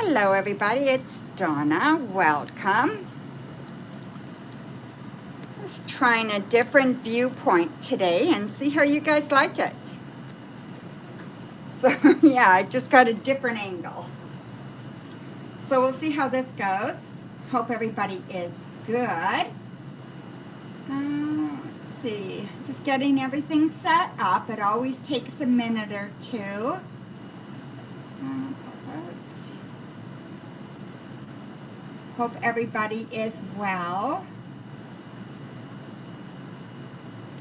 Hello everybody, it's Donna. Welcome. Just trying a different viewpoint today and see how you guys like it. So yeah, I just got a different angle. So we'll see how this goes. Hope everybody is good. Let's see, just getting everything set up. It always takes a minute or two. Hope everybody is well.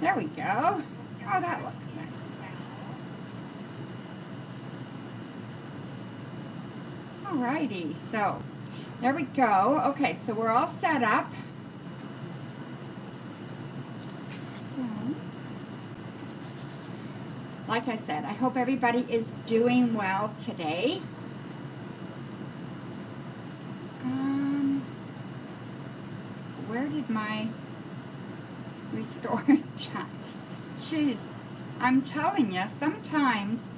There we go. Oh, that looks nice. Alrighty, so there we go. Okay, so we're all set up. So, like I said, I hope everybody is doing well today. Where did my restore chat? Jeez, I'm telling you, sometimes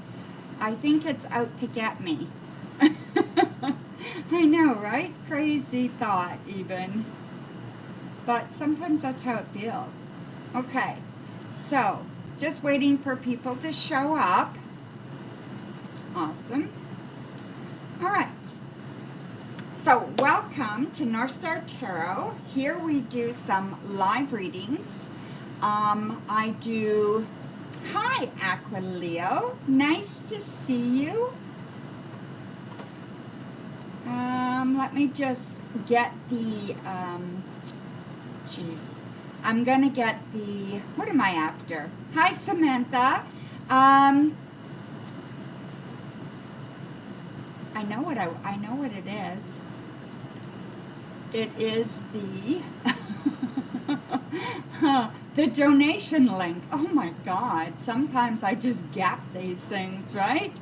I think it's out to get me. I know, right? Crazy thought even. But sometimes that's how it feels. Okay, so just waiting for people to show up. Awesome. All right. So welcome to Northstar Tarot. Here we do some live readings. I do, hi Aquileo, nice to see you. Let me just get the, I'm gonna get the, what am I after? Hi Samantha. I know what it is. It is the the donation link. Oh my God! Sometimes I just gap these things, right?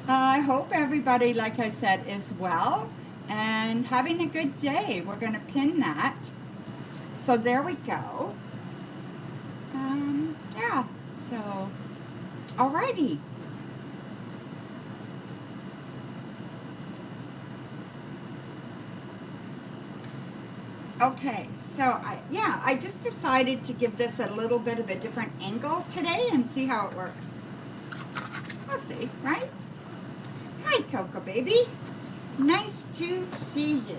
I hope everybody, like I said, is well and having a good day. We're going to pin that. So there we go. Yeah. So, alrighty. Okay, so I just decided to give this a little bit of a different angle today and see how it works. We'll see, right? Hi, Coco Baby. Nice to see you.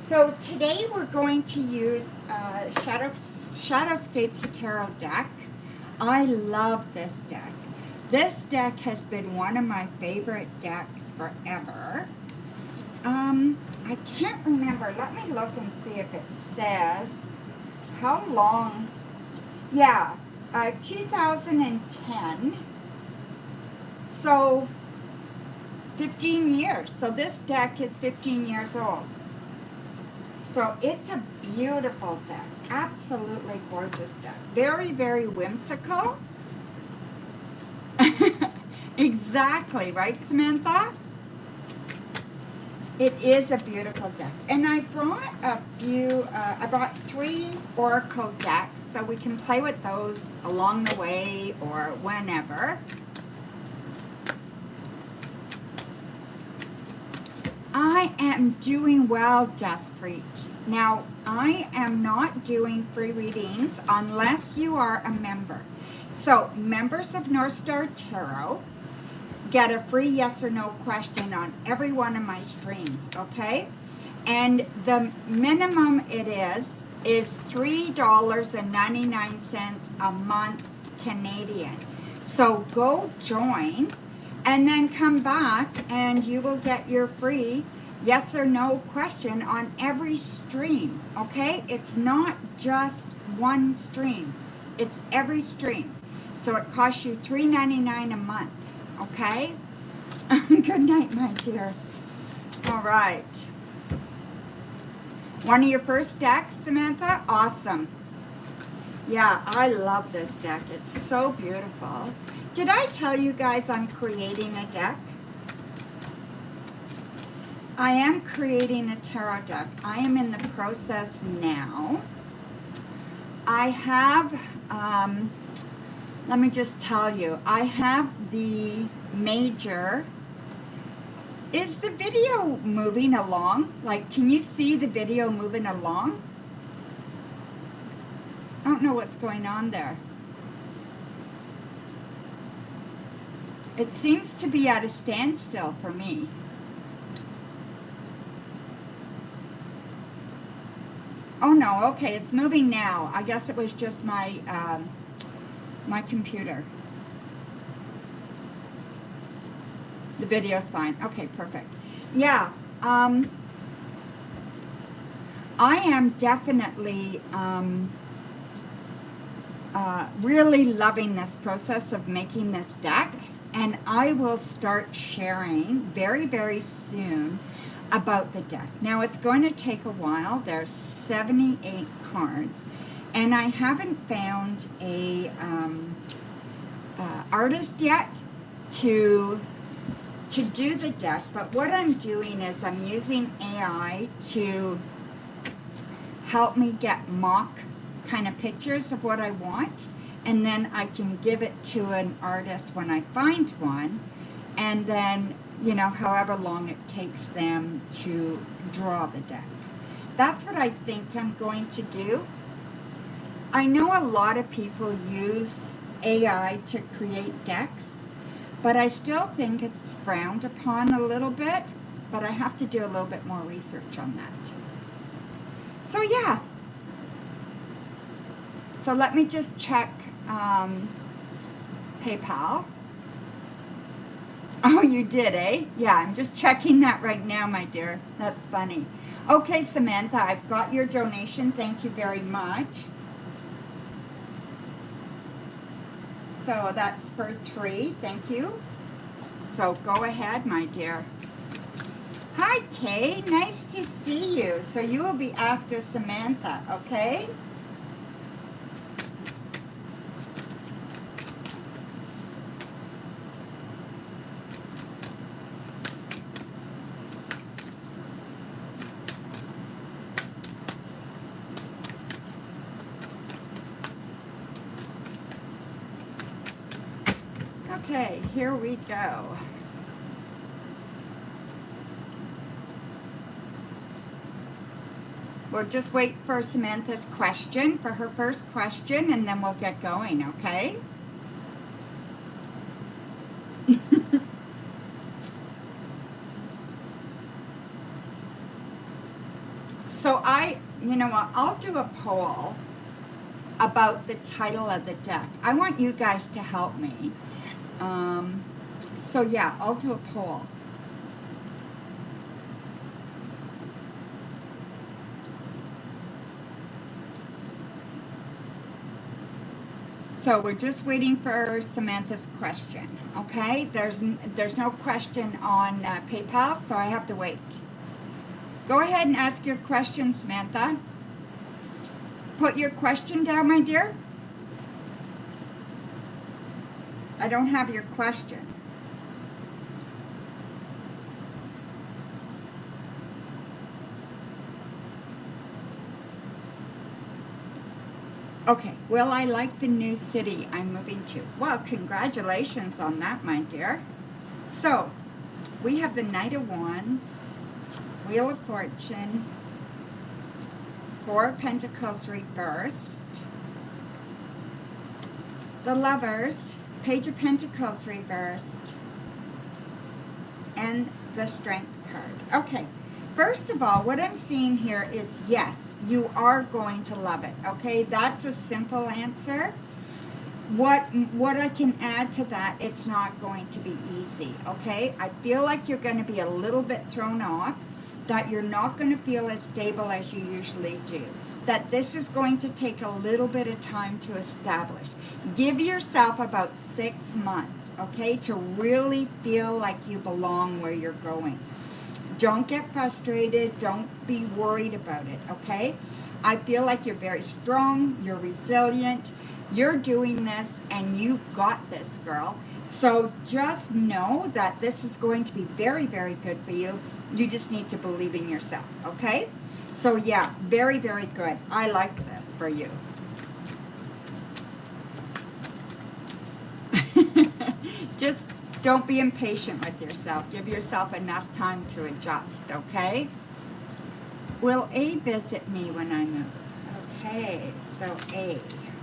So today we're going to use Shadowscapes Tarot deck. I love this deck. This deck has been one of my favorite decks forever. I can't remember. Let me look and see if it says how long. Yeah, 2010. So 15 years. So this deck is 15 years old. So it's a beautiful deck. Absolutely gorgeous deck. Very, very whimsical. Exactly, right, Samantha? It is a beautiful deck. And I brought I brought 3 oracle decks so we can play with those along the way or whenever. I am doing well, Jaspreet. Now, I am not doing free readings unless you are a member. So, members of Northstar Tarot get a free yes or no question on every one of my streams, okay? And the minimum it is $3.99 a month Canadian. So go join and then come back and you will get your free yes or no question on every stream, okay? It's not just one stream, it's every stream. So it costs you $3.99 a month. Okay? Good night, my dear. All right. One of your first decks, Samantha? Awesome. Yeah, I love this deck. It's so beautiful. Did I tell you guys I'm creating a deck? I am creating a tarot deck. I am in the process now. I have let me just tell you, I have the major Is the video moving along? Like, can you see the video moving along? I don't know what's going on there. It seems to be at a standstill for me. Oh no, okay, it's moving now. I guess it was just my my computer. The video's fine. Okay, perfect. Yeah, I am definitely really loving this process of making this deck, and I will start sharing very, very soon about the deck. Now, it's going to take a while. There's 78 cards, and I haven't found a artist yet to do the deck, but what I'm doing is I'm using AI to help me get mock kind of pictures of what I want, and then I can give it to an artist when I find one, and then, you know, however long it takes them to draw the deck. That's what I think I'm going to do. I know a lot of people use AI to create decks, but I still think it's frowned upon a little bit, but I have to do a little bit more research on that. So yeah. So let me just check PayPal. Oh, you did, eh? Yeah, I'm just checking that right now, my dear. That's funny. Okay, Samantha, I've got your donation. Thank you very much. So that's for 3. Thank you. So go ahead, my dear. Hi, Kay. Nice to see you. So you will be after Samantha, okay? Okay, here we go. We'll just wait for Samantha's question, for her first question, and then we'll get going, okay? So you know what, I'll do a poll about the title of the deck. I want you guys to help me. So yeah, I'll do a poll. So we're just waiting for Samantha's question, okay? There's no question on PayPal, so I have to wait. Go ahead and ask your question, Samantha. Put your question down, my dear. I don't have your question. Okay, will I like the new city I'm moving to? Well, congratulations on that, my dear. So, we have the Knight of Wands, Wheel of Fortune, 4 of Pentacles reversed, the Lovers, Page of Pentacles reversed, and the Strength card. Okay, first of all, what I'm seeing here is yes, you are going to love it, okay? That's a simple answer. What I can add to that, it's not going to be easy, okay? I feel like you're going to be a little bit thrown off, that you're not going to feel as stable as you usually do, that this is going to take a little bit of time to establish. Give yourself about 6 months, okay, to really feel like you belong where you're going. Don't get frustrated. Don't be worried about it, okay? I feel like you're very strong. You're resilient. You're doing this, and you've got this, girl. So just know that this is going to be very, very good for you. You just need to believe in yourself, okay? So yeah, very, very good. I like this for you. Don't be impatient with yourself. Give yourself enough time to adjust, okay? Will A visit me when I move? Okay, so A.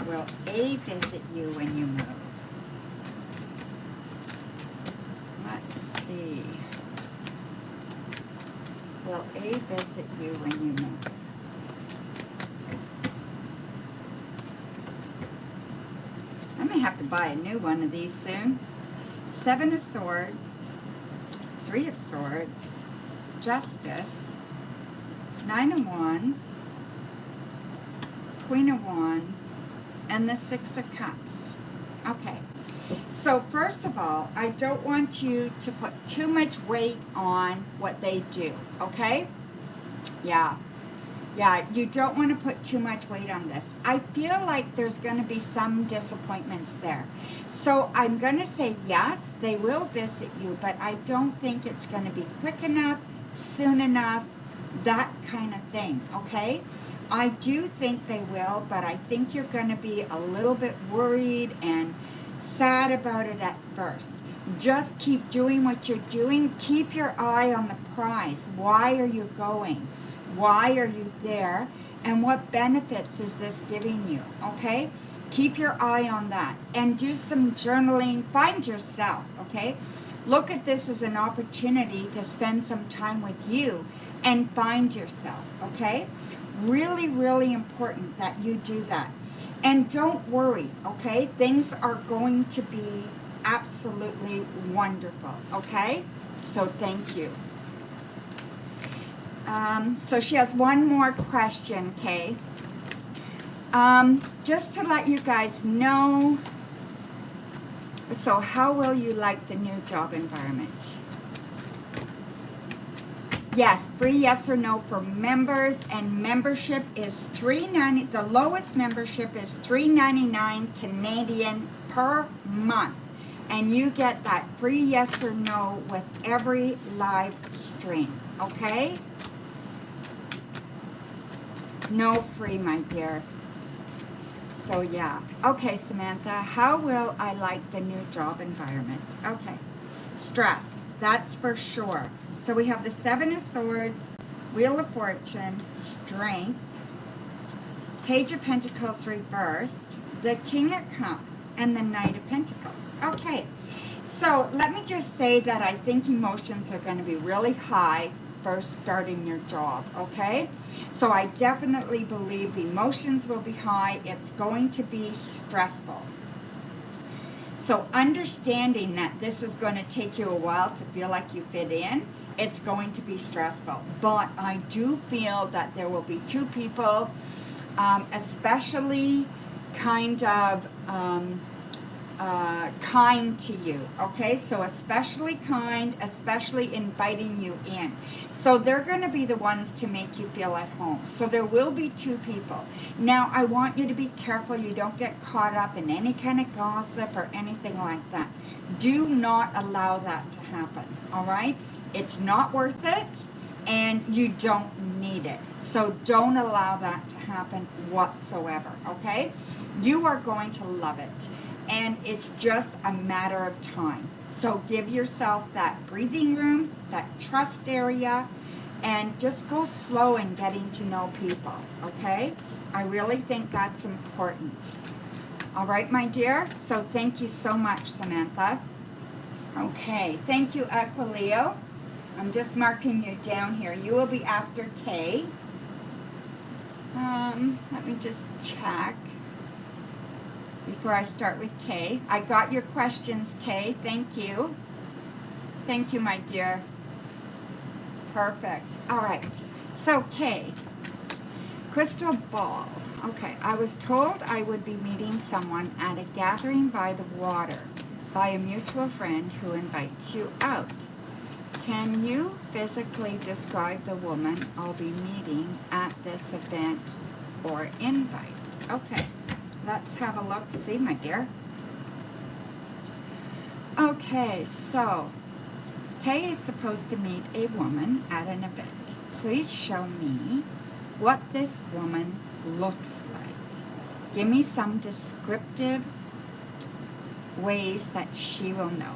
Will A visit you when you move? Let's see. Will A visit you when you move? I may have to buy a new one of these soon. 7 of Swords, 3 of Swords, Justice, 9 of Wands, Queen of Wands, and the 6 of Cups. Okay, so first of all, I don't want you to put too much weight on what they do, okay? Yeah, you don't want to put too much weight on this. I feel like there's going to be some disappointments there. So I'm going to say yes, they will visit you, but I don't think it's going to be quick enough, soon enough, that kind of thing, okay? I do think they will, but I think you're going to be a little bit worried and sad about it at first. Just keep doing what you're doing. Keep your eye on the prize. Why are you going? Why are you there? And what benefits is this giving you? Okay? Keep your eye on that. And do some journaling. Find yourself, okay? Look at this as an opportunity to spend some time with you and find yourself, okay? Really, really important that you do that. And don't worry, okay? Things are going to be absolutely wonderful, okay? So thank you. So she has one more question, Kay. Just to let you guys know, so how will you like the new job environment? Yes, free yes or no for members, and membership is $3.90. The lowest membership is $3.99 Canadian per month, and you get that free yes or no with every live stream. Okay? No free, my dear. So yeah. Okay, Samantha, how will I like the new job environment? Okay. Stress, that's for sure. So we have the 7 of Swords, Wheel of Fortune, Strength, Page of Pentacles reversed, the King of Cups, and the Knight of Pentacles. Okay, so let me just say that I think emotions are going to be really high first starting your job, okay? So I definitely believe emotions will be high. It's going to be stressful. So understanding that this is going to take you a while to feel like you fit in, it's going to be stressful. But I do feel that there will be 2 people, especially kind of kind to you, okay? So especially kind, especially inviting you in. So they're going to be the ones to make you feel at home. So there will be 2 people. Now, I want you to be careful you don't get caught up in any kind of gossip or anything like that. Do not allow that to happen, all right? It's not worth it, and you don't need it. So don't allow that to happen whatsoever, okay? You are going to love it. And it's just a matter of time. So give yourself that breathing room, that trust area, and just go slow in getting to know people, okay? I really think that's important. All right, my dear? So thank you so much, Samantha. Okay, thank you, Aquileo. I'm just marking you down here. You will be after Kay. Let me just check before I start with Kay. I got your questions, Kay. Thank you. Thank you, my dear. Perfect. All right. So, Kay, crystal ball. Okay, I was told I would be meeting someone at a gathering by the water by a mutual friend who invites you out. Can you physically describe the woman I'll be meeting at this event or invite? Okay. Let's have a look. See, my dear. Okay, so Kay is supposed to meet a woman at an event. Please show me what this woman looks like. Give me some descriptive ways that she will know.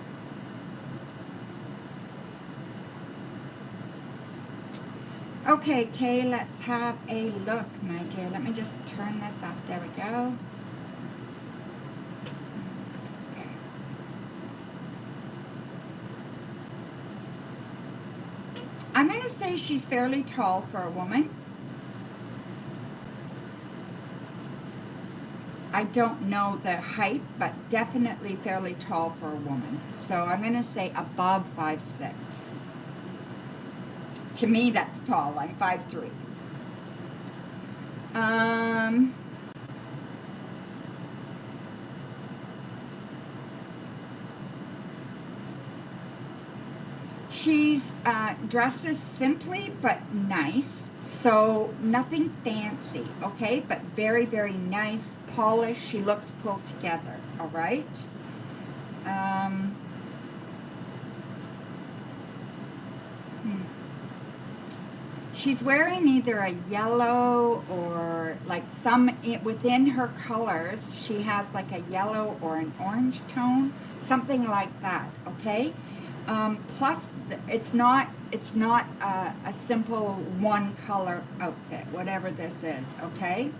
Okay, Kay, let's have a look, my dear. Let me just turn this up. There we go. Okay. I'm going to say she's fairly tall for a woman. I don't know the height, but definitely fairly tall for a woman. So I'm going to say above 5'6". To me, that's tall. I'm 5'3". She's dresses simply but nice, so nothing fancy, okay? But very, very nice, polished. She looks pulled together, all right? She's wearing either a yellow or like within her colors, she has like a yellow or an orange tone, something like that, okay? Plus, it's not a simple one color outfit, whatever this is, okay?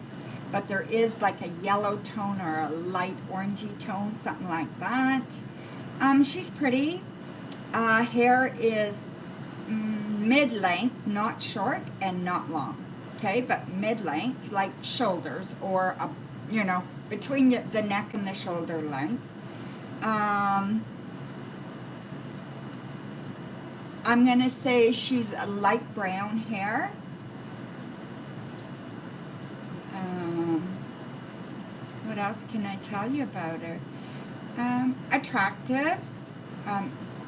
But there is like a yellow tone or a light orangey tone, something like that. She's pretty. Hair is mid-length, not short and not long, okay? But mid-length, like shoulders or, between the neck and the shoulder length. I'm going to say she's a light brown hair. What else can I tell you about her? Attractive.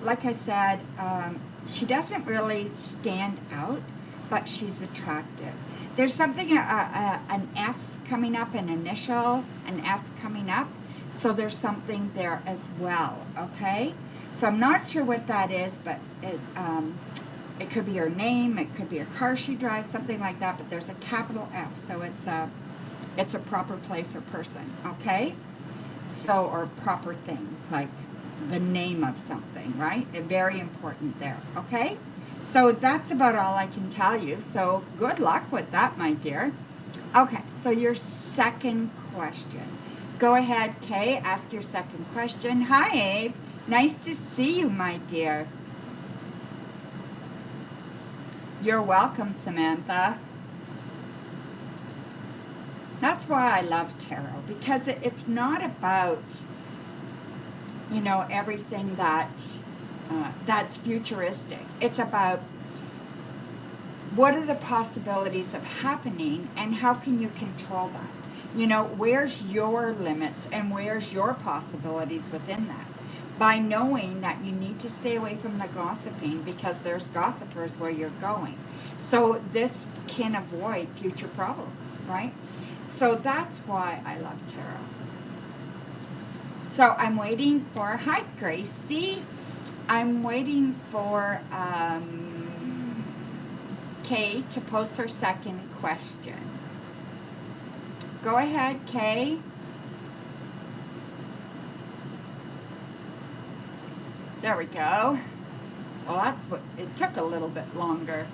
Like I said, she doesn't really stand out, but she's attractive. There's something, an F coming up, an initial, an F coming up. So there's something there as well, okay? So I'm not sure what that is, but it could be her name, it could be a car she drives, something like that, but there's a capital F, so it's a proper place or person, okay? So, or proper thing, like the name of something, right? Very important there, okay? So that's about all I can tell you, so good luck with that, my dear. Okay, so your second question. Go ahead, Kay, ask your second question. Hi, Abe. Nice to see you, my dear. You're welcome, Samantha. That's why I love tarot, because it's not about, everything that's futuristic. It's about what are the possibilities of happening and how can you control that? Where's your limits and where's your possibilities within that? By knowing that you need to stay away from the gossiping because there's gossipers where you're going. So this can avoid future problems, right? So that's why I love tarot. So I'm waiting for, hi Gracie, I'm waiting for Kay to post her second question. Go ahead, Kay. There we go. Well, that's what, it took a little bit longer.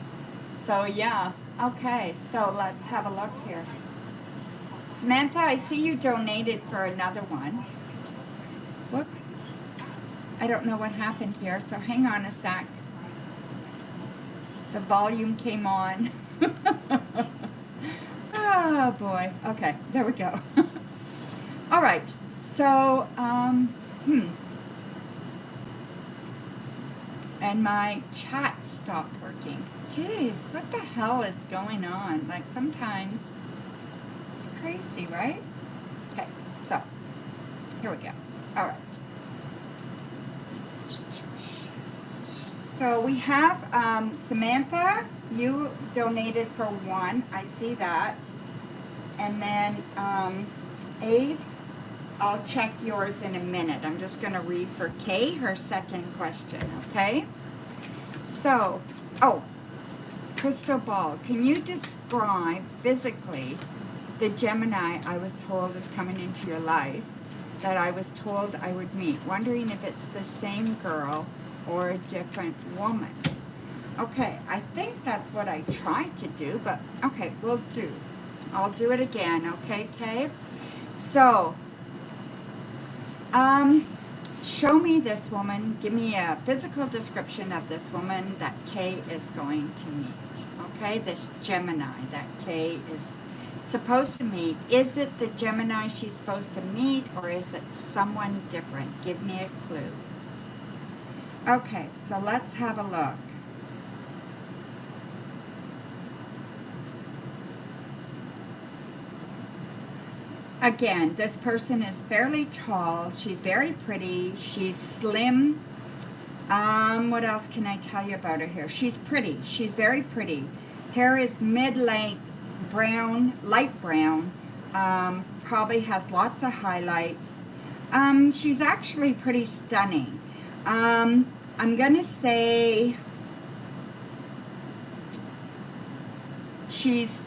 So yeah, okay, so let's have a look here. Samantha, I see you donated for another one. Whoops. I don't know what happened here, so hang on a sec. The volume came on. Oh boy. Okay, there we go. All right, so, and my chat stopped working. Jeez, what the hell is going on? Like sometimes it's crazy, right? Okay, so here we go. All right. So we have Samantha, you donated for one. I see that. And then Abe, I'll check yours in a minute. I'm just going to read for Kay her second question, okay? So, crystal ball, can you describe physically the Gemini I was told is coming into your life that I was told I would meet? Wondering if it's the same girl or a different woman. Okay, I think that's what I tried to do, but okay, I'll do it again, okay, Kay? So, show me this woman. Give me a physical description of this woman that Kay is going to meet, okay? This Gemini that Kay is supposed to meet. Is it the Gemini she's supposed to meet, or is it someone different? Give me a clue. Okay, so let's have a look. Again, this person is fairly tall. She's very pretty. She's slim. What else can I tell you about her here? She's pretty. She's very pretty. Hair is mid-length, brown, light brown. Probably has lots of highlights. She's actually pretty stunning. I'm going to say she's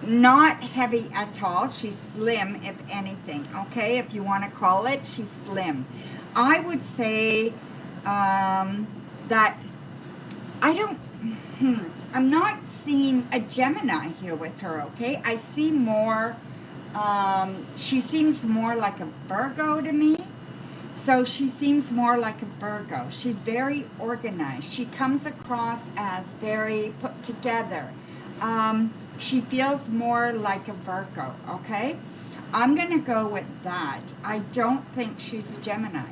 not heavy at all. She's slim, if anything, okay? If you want to call it, she's slim. I would say that I'm not seeing a Gemini here with her, okay? I see more, she seems more like a Virgo to me. So she seems more like a Virgo. She's very organized. She comes across as very put together. She feels more like a Virgo, okay? I'm going to go with that. I don't think she's a Gemini.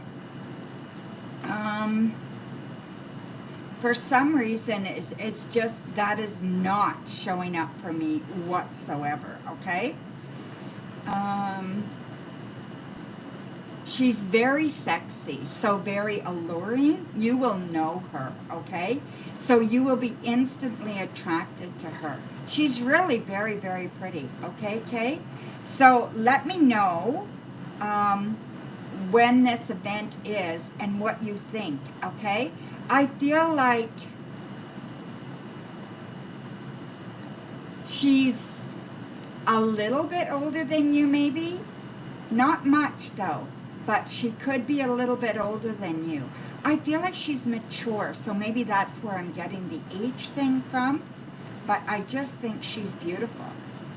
For some reason, it's just that is not showing up for me whatsoever, okay? She's very sexy, so very alluring. You will know her, okay? So you will be instantly attracted to her. She's really very, very pretty, okay, Kay? So let me know when this event is and what you think, okay? I feel like she's a little bit older than you, maybe. Not much, though, but she could be a little bit older than you. I feel like she's mature, so maybe that's where I'm getting the age thing from, but I just think she's beautiful.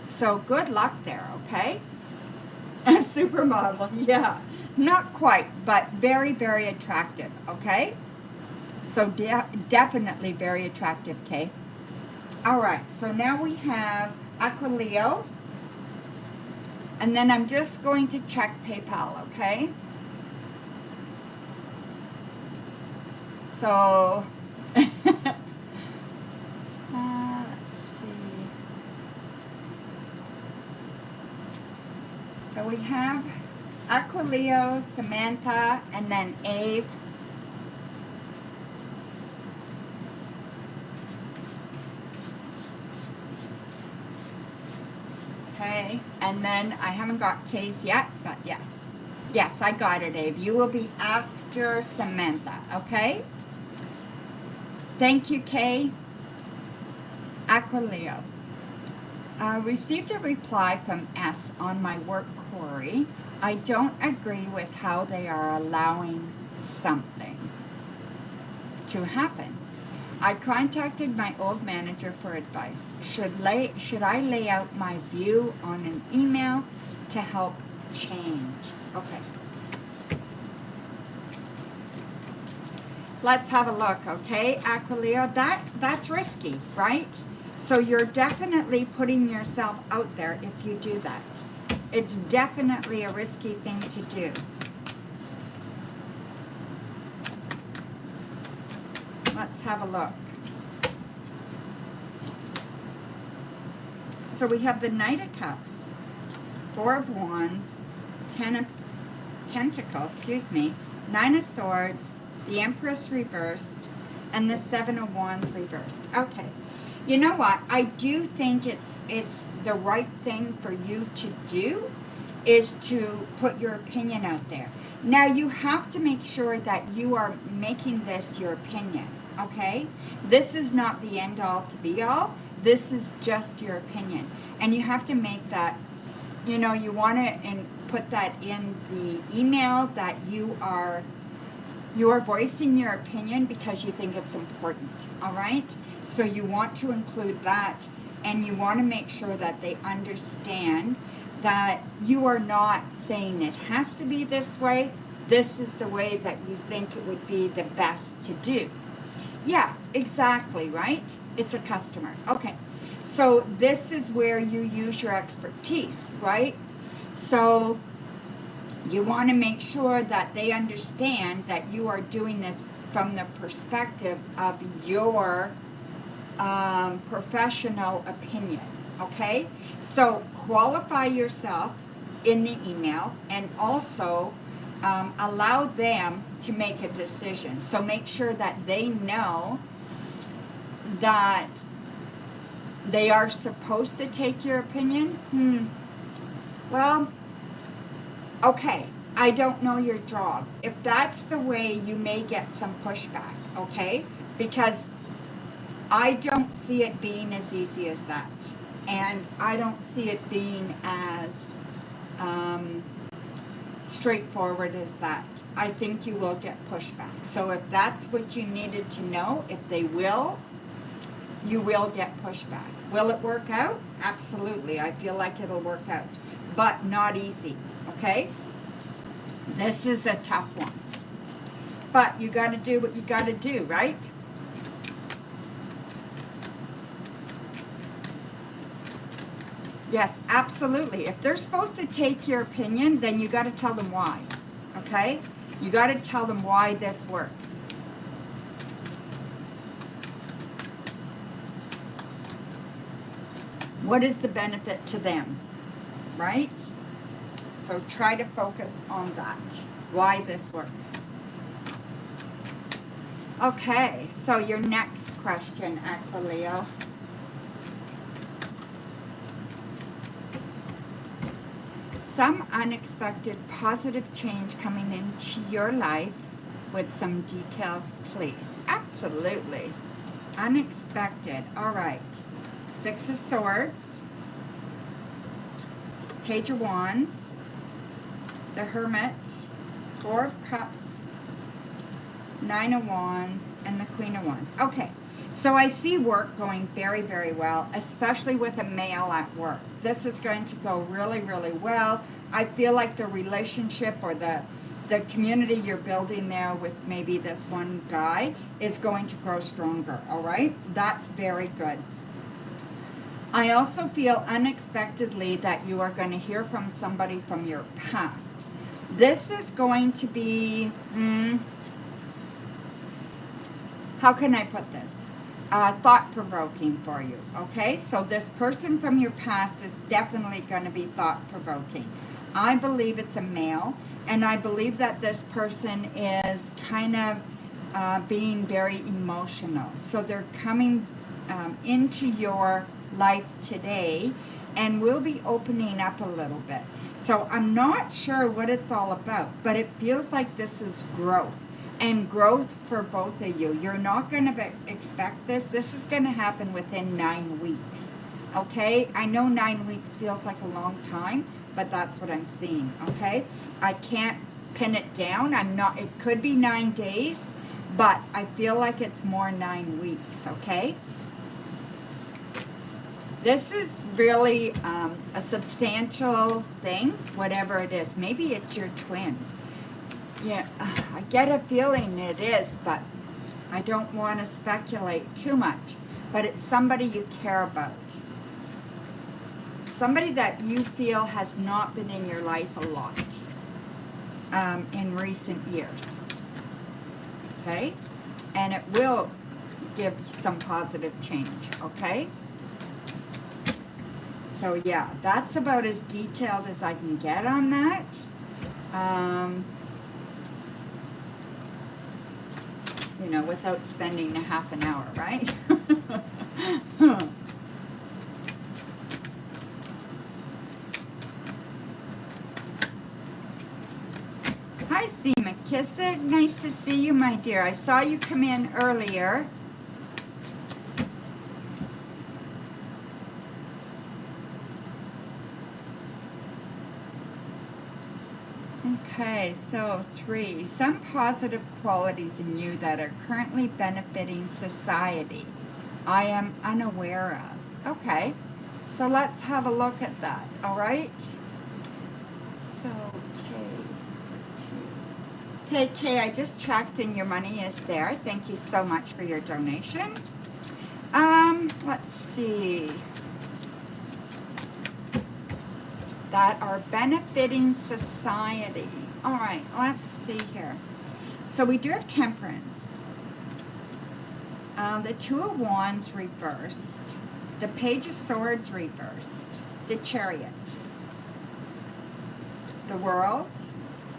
So good luck there, okay? A supermodel, yeah. Not quite, but very, very attractive, okay? So definitely very attractive, Kay. All right, so now we have Aquileo. And then I'm just going to check PayPal, okay? So, let's see. So we have Aquileo, Samantha, and then Ave. Okay, and then I haven't got Kay's yet, but yes. Yes, I got it, Ave. You will be after Samantha, okay? Thank you, Kay. Aquileo. Received a reply from S on my work query. I don't agree with how they are allowing something to happen. I contacted my old manager for advice. Should I lay out my view on an email to help change? Okay. Let's have a look, okay, Aquileo? That's risky, right? So you're definitely putting yourself out there if you do that. It's definitely a risky thing to do. Let's have a look. So we have the Knight of Cups, Four of Wands, Ten of Pentacles, Nine of Swords, the Empress reversed, and the Seven of Wands reversed. Okay. You know what? I do think it's the right thing for you to do is to put your opinion out there. Now, you have to make sure that you are making this your opinion, okay? This is not the end-all to be-all. This is just your opinion. And you have to make that, you want to put that in the email that you are You are voicing your opinion because you think it's important, all right? So you want to include that, and you want to make sure that they understand that you are not saying it has to be this way. This is the way that you think it would be the best to do. Yeah, exactly, right? It's a customer. Okay, so this is where you use your expertise, right? So you want to make sure that they understand that you are doing this from the perspective of your professional opinion, okay? So qualify yourself in the email, and also allow them to make a decision. So make sure that they know that they are supposed to take your opinion. Well, okay, I don't know your job. If that's the way, you may get some pushback, okay? Because I don't see it being as easy as that. And I don't see it being as straightforward as that. I think you will get pushback. So if that's what you needed to know, if they will, you will get pushback. Will it work out? Absolutely. I feel like it'll work out. But not easy, okay? This is a tough one. But you got to do what you got to do, right? Yes, absolutely. If they're supposed to take your opinion, then you got to tell them why, okay? You got to tell them why this works. What is the benefit to them, right? So try to focus on that, why this works. Okay, so your next question, Aquileo. Some unexpected positive change coming into your life with some details, please. Absolutely. Unexpected. All right. 6 of Swords, Page of Wands, the Hermit, 4 of Cups, 9 of Wands, and the Queen of Wands. Okay. So I see work going very, very well, especially with a male at work. This is going to go really, really well. I feel like the relationship or the community you're building there with maybe this one guy is going to grow stronger, all right? That's very good. I also feel unexpectedly that you are going to hear from somebody from your past. This is going to be, how can I put this? Thought-provoking for you, okay? So this person from your past is definitely going to be thought-provoking. I believe it's a male, and I believe that this person is kind of being very emotional. So they're coming into your life today and will be opening up a little bit. So I'm not sure what it's all about, but it feels like this is growth. And growth for both of you. You're not going to expect this. This is going to happen within 9 weeks. Okay? I know 9 weeks feels like a long time, but that's what I'm seeing. Okay? I can't pin it down. It could be 9 days, but I feel like it's more 9 weeks. Okay? This is really a substantial thing, whatever it is. Maybe it's your twin. Yeah, I get a feeling it is, but I don't want to speculate too much. But it's somebody you care about. Somebody that you feel has not been in your life a lot in recent years. Okay? And it will give some positive change, okay? So yeah, that's about as detailed as I can get on that. You know, without spending a half an hour, right? Hi, C. McKissick. Nice to see you, my dear. I saw you come in earlier. Okay, so 3. Some positive qualities in you that are currently benefiting society I am unaware of. Okay, so let's have a look at that, all right? So, K2. Okay, I just checked and your money is there. Thank you so much for your donation. Let's see. That are benefiting society. All right, let's see here. So we do have temperance. The 2 of Wands reversed. The Page of Swords reversed. The Chariot. The World.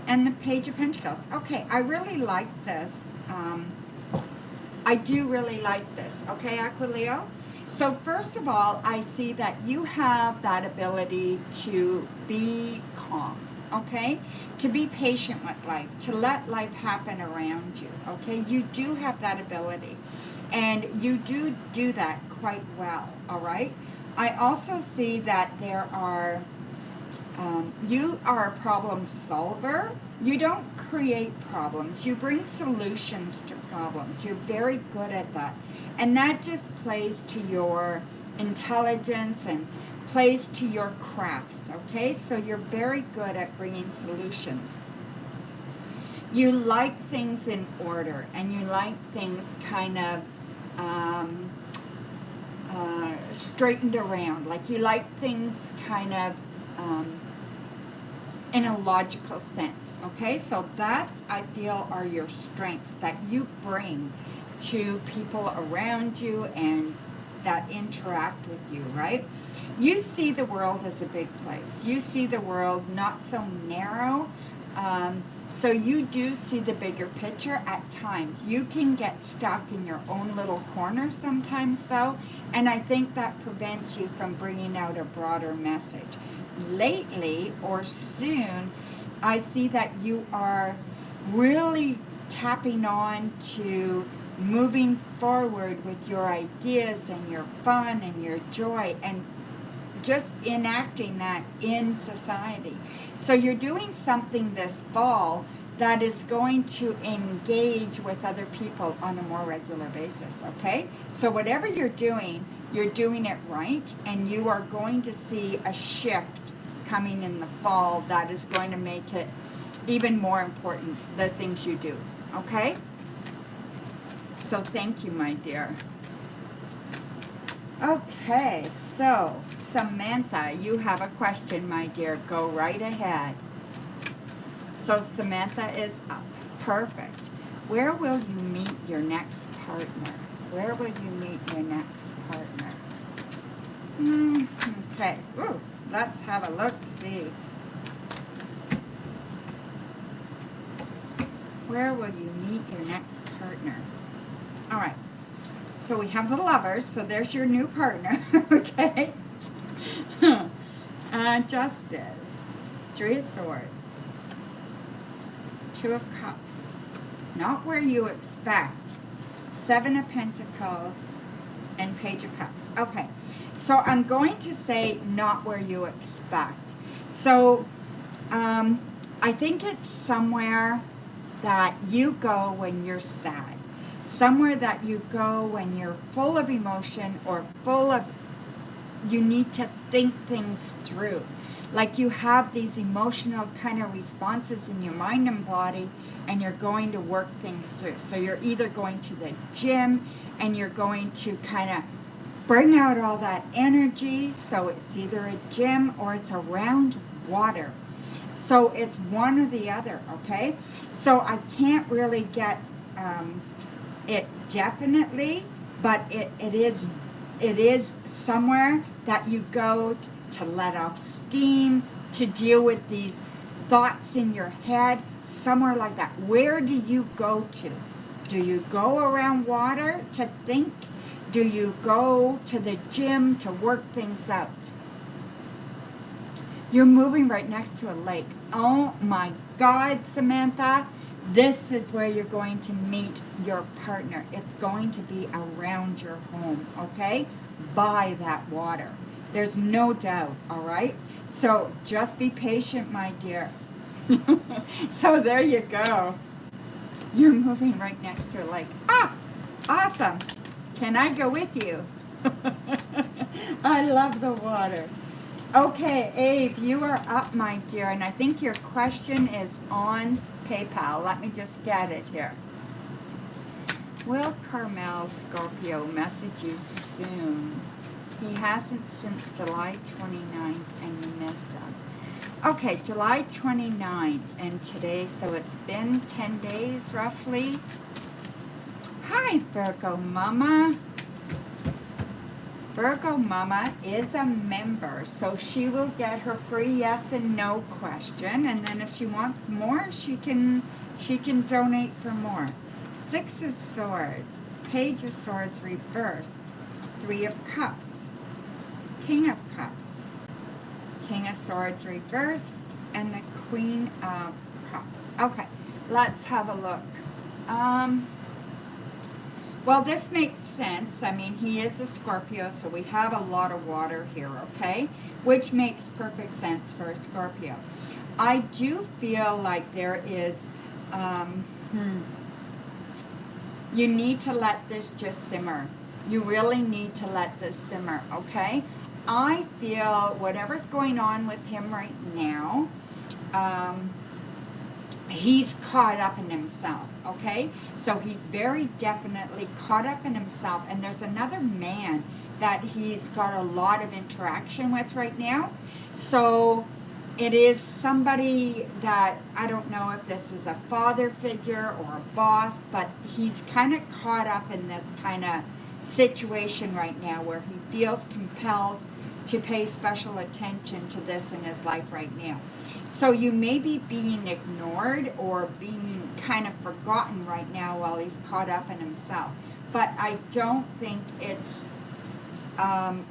And the Page of Pentacles. Okay, I really like this. I do really like this. Okay, Aquileo? So first of all, I see that you have that ability to be calm, okay? To be patient with life, to let life happen around you, okay? You do have that ability, and you do that quite well, all right? I also see that there are, you are a problem solver. You don't create problems. You bring solutions to problems. You're very good at that. And that just plays to your intelligence and plays to your crafts, okay? So you're very good at bringing solutions. You like things in order, and you like things kind of straightened around. Like you like things kind of in a logical sense, okay? So that's, I feel, are your strengths that you bring to people around you and that interact with you, right? You see the world as a big place. You see the world not so narrow. So you do see the bigger picture at times. You can get stuck in your own little corner sometimes, though, and I think that prevents you from bringing out a broader message. Lately or soon, I see that you are really tapping on to moving forward with your ideas and your fun and your joy and just enacting that in society. So you're doing something this fall that is going to engage with other people on a more regular basis, okay? So whatever you're doing it right, and you are going to see a shift coming in the fall that is going to make it even more important, the things you do, okay? So thank you, my dear. Okay, so Samantha, you have a question, my dear. Go right ahead. So Samantha is up. Perfect. Where will you meet your next partner? Where will you meet your next partner? Okay. Ooh, let's have a look-see. Where will you meet your next partner? All right. So we have the Lovers, so there's your new partner, okay? Justice, 3 of Swords, 2 of Cups, not where you expect, 7 of Pentacles, and Page of Cups. Okay, so I'm going to say not where you expect. So I think it's somewhere that you go when you're sad. Somewhere that you go when you're full of emotion or full of, you need to think things through. Like you have these emotional kind of responses in your mind and body, and you're going to work things through. So you're either going to the gym and you're going to kind of bring out all that energy. So it's either a gym or it's around water. So it's one or the other, okay? So I can't really get it definitely, but it is somewhere that you go to let off steam, to deal with these thoughts in your head, somewhere like that. Where do you go to? Do you go around water to think? Do you go to the gym to work things out? You're moving right next to a lake. Oh my God, Samantha. This is where you're going to meet your partner. It's going to be around your home, okay? By that water. There's no doubt, all right? So just be patient, my dear. So there you go. You're moving right next to her like, ah, awesome. Can I go with you? I love the water. Okay, Abe, you are up, my dear, and I think your question is on PayPal. Let me just get it here. Will Carmel Scorpio message you soon? He hasn't since July 29th, and you miss him. Okay, July 29th, and today, so it's been 10 days roughly. Hi, Virgo Mama. Virgo Mama is a member, so she will get her free yes and no question, and then if she wants more, she can donate for more. Six of Swords, Page of Swords reversed, Three of Cups, King of Cups, King of Swords reversed, and the Queen of Cups. Okay, let's have a look. Well, this makes sense. I mean, he is a Scorpio, so we have a lot of water here, okay? Which makes perfect sense for a Scorpio. I do feel like there is, you need to let this just simmer. You really need to let this simmer, okay? I feel whatever's going on with him right now, he's caught up in himself, okay? So he's very definitely caught up in himself, and there's another man that he's got a lot of interaction with right now. So it is somebody that, I don't know if this is a father figure or a boss, but he's kind of caught up in this kind of situation right now where he feels compelled to pay special attention to this in his life right now. So you may be being ignored or being kind of forgotten right now while he's caught up in himself. But I don't think it's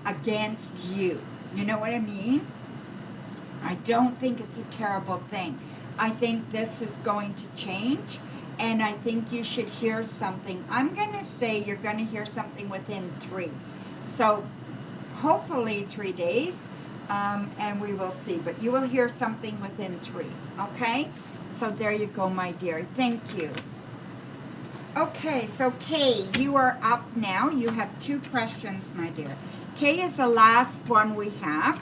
against you. You know what I mean? I don't think it's a terrible thing. I think this is going to change, and I think you should hear something. I'm going to say you're going to hear something within 3. So hopefully 3 days, and we will see. But you will hear something within 3, okay? So there you go, my dear. Thank you. Okay, so Kay, you are up now. You have 2 questions, my dear. Kay is the last one we have.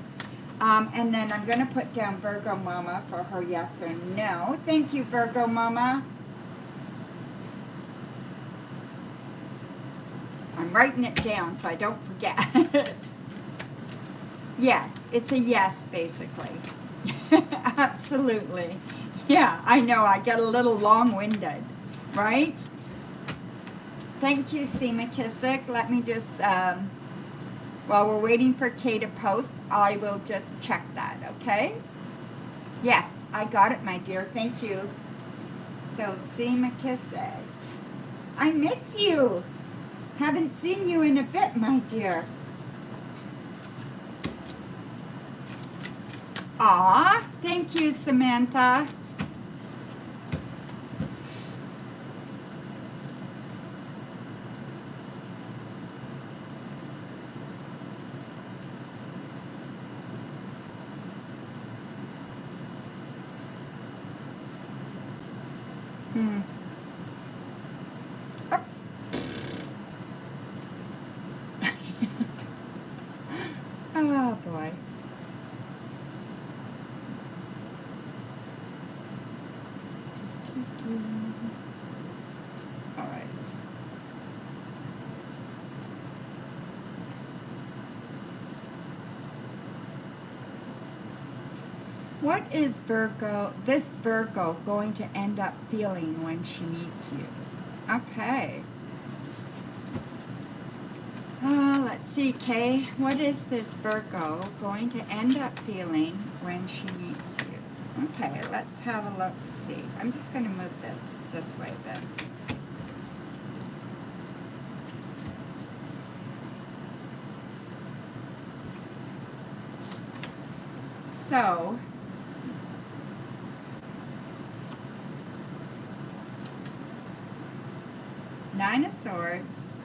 And then I'm going to put down Virgo Mama for her yes or no. Thank you, Virgo Mama. I'm writing it down so I don't forget. Yes, it's a yes, basically. Absolutely. Yeah, I know. I get a little long-winded, right? Thank you, C. McKissick. Let me just, while we're waiting for Kay to post, I will just check that, okay? Yes, I got it, my dear. Thank you. So, C. McKissick. I miss you. Haven't seen you in a bit, my dear. Aw, thank you, Samantha. Oops. Oh, boy. All right. What is this Virgo going to end up feeling when she meets you? Okay. Let's see, Kay. What is this Virgo going to end up feeling when she meets you? Okay, let's have a look. See. I'm just going to move this way a bit. So, Nine of Swords,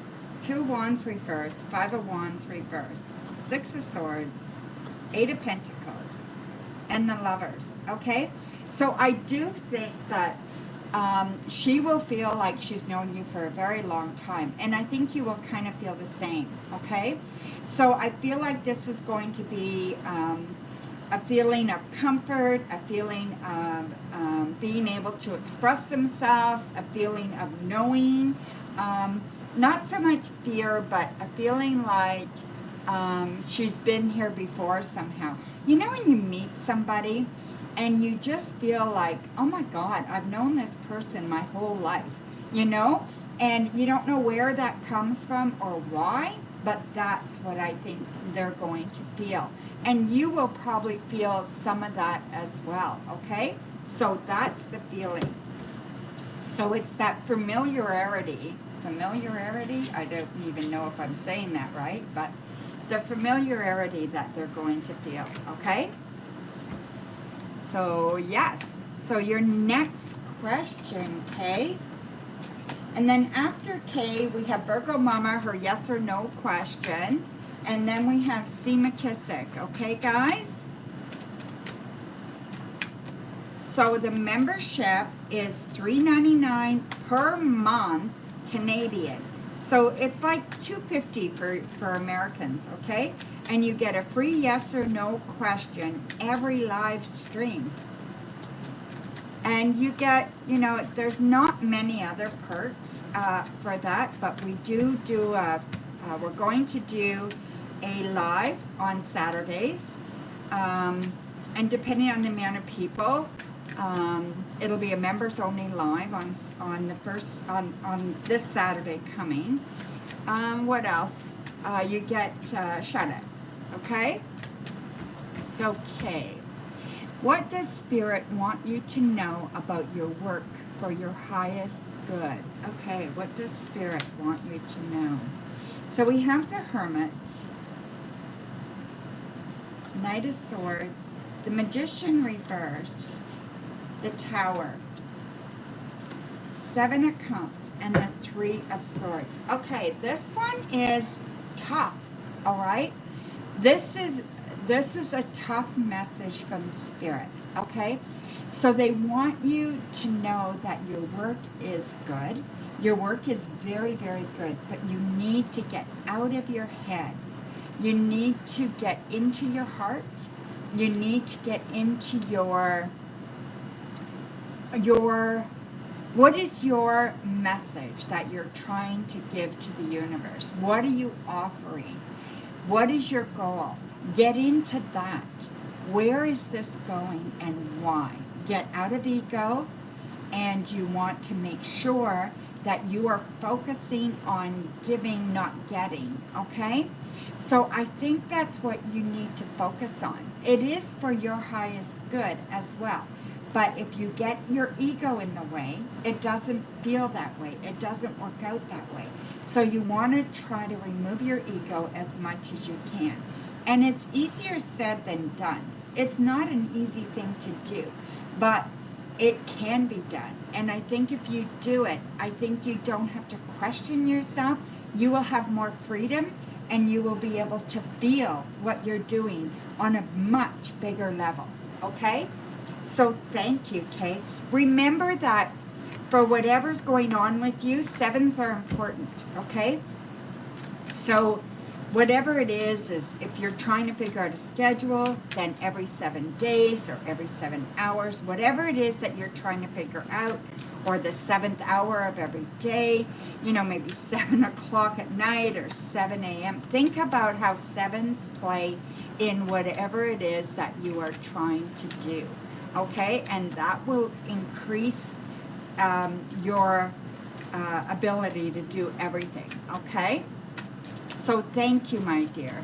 2 of Wands reversed, 5 of Wands reversed, 6 of Swords, 8 of Pentacles, and the Lovers, okay? So I do think that she will feel like she's known you for a very long time, and I think you will kind of feel the same, okay? So I feel like this is going to be a feeling of comfort, a feeling of being able to express themselves, a feeling of knowing, not so much fear, but a feeling like she's been here before somehow. You know when you meet somebody and you just feel like, oh my God, I've known this person my whole life, you know? And you don't know where that comes from or why, but that's what I think they're going to feel. And you will probably feel some of that as well, okay? So that's the feeling. So it's that familiarity. Familiarity? I don't even know if I'm saying that right, but the familiarity that they're going to feel, okay? So, yes. So your next question, Kay. And then after Kay, we have Virgo Mama, her yes or no question. And then we have C. McKissick. Okay, guys? So the membership is $3.99 per month Canadian. So it's like $2.50 for Americans, okay? And you get a free yes or no question every live stream. And you get, you know, there's not many other perks for that, but we do we're going to do a live on Saturdays. And depending on the amount of people, it'll be a members only live on this Saturday coming. What else? You get shout-outs, okay? So, Kay, what does Spirit want you to know about your work for your highest good? Okay, what does Spirit want you to know? So we have the Hermit, Knight of Swords, the Magician reversed, the Tower, Seven of Cups, and the Three of Swords. Okay, this one is tough, all right? This is a tough message from Spirit, okay? So they want you to know that your work is good. Your work is very, very good, but you need to get out of your head. You need to get into your heart. You need to get into your what is your message that you're trying to give to the universe? What are you offering? What is your goal? Get into that. Where is this going and why? Get out of ego, and you want to make sure that you are focusing on giving, not getting, okay? So I think that's what you need to focus on. It is for your highest good as well. But if you get your ego in the way, it doesn't feel that way. It doesn't work out that way. So you want to try to remove your ego as much as you can. And it's easier said than done. It's not an easy thing to do, but it can be done. And I think if you do it, I think you don't have to question yourself. You will have more freedom, and you will be able to feel what you're doing on a much bigger level, okay? So thank you, Kay. Remember that for whatever's going on with you, sevens are important, okay? So whatever it is if you're trying to figure out a schedule, then every 7 days or every 7 hours, whatever it is that you're trying to figure out, or the 7th hour of every day, you know, maybe 7 o'clock at night or 7 a.m. Think about how sevens play in whatever it is that you are trying to do, okay? And that will increase your ability to do everything, okay? So thank you, my dear.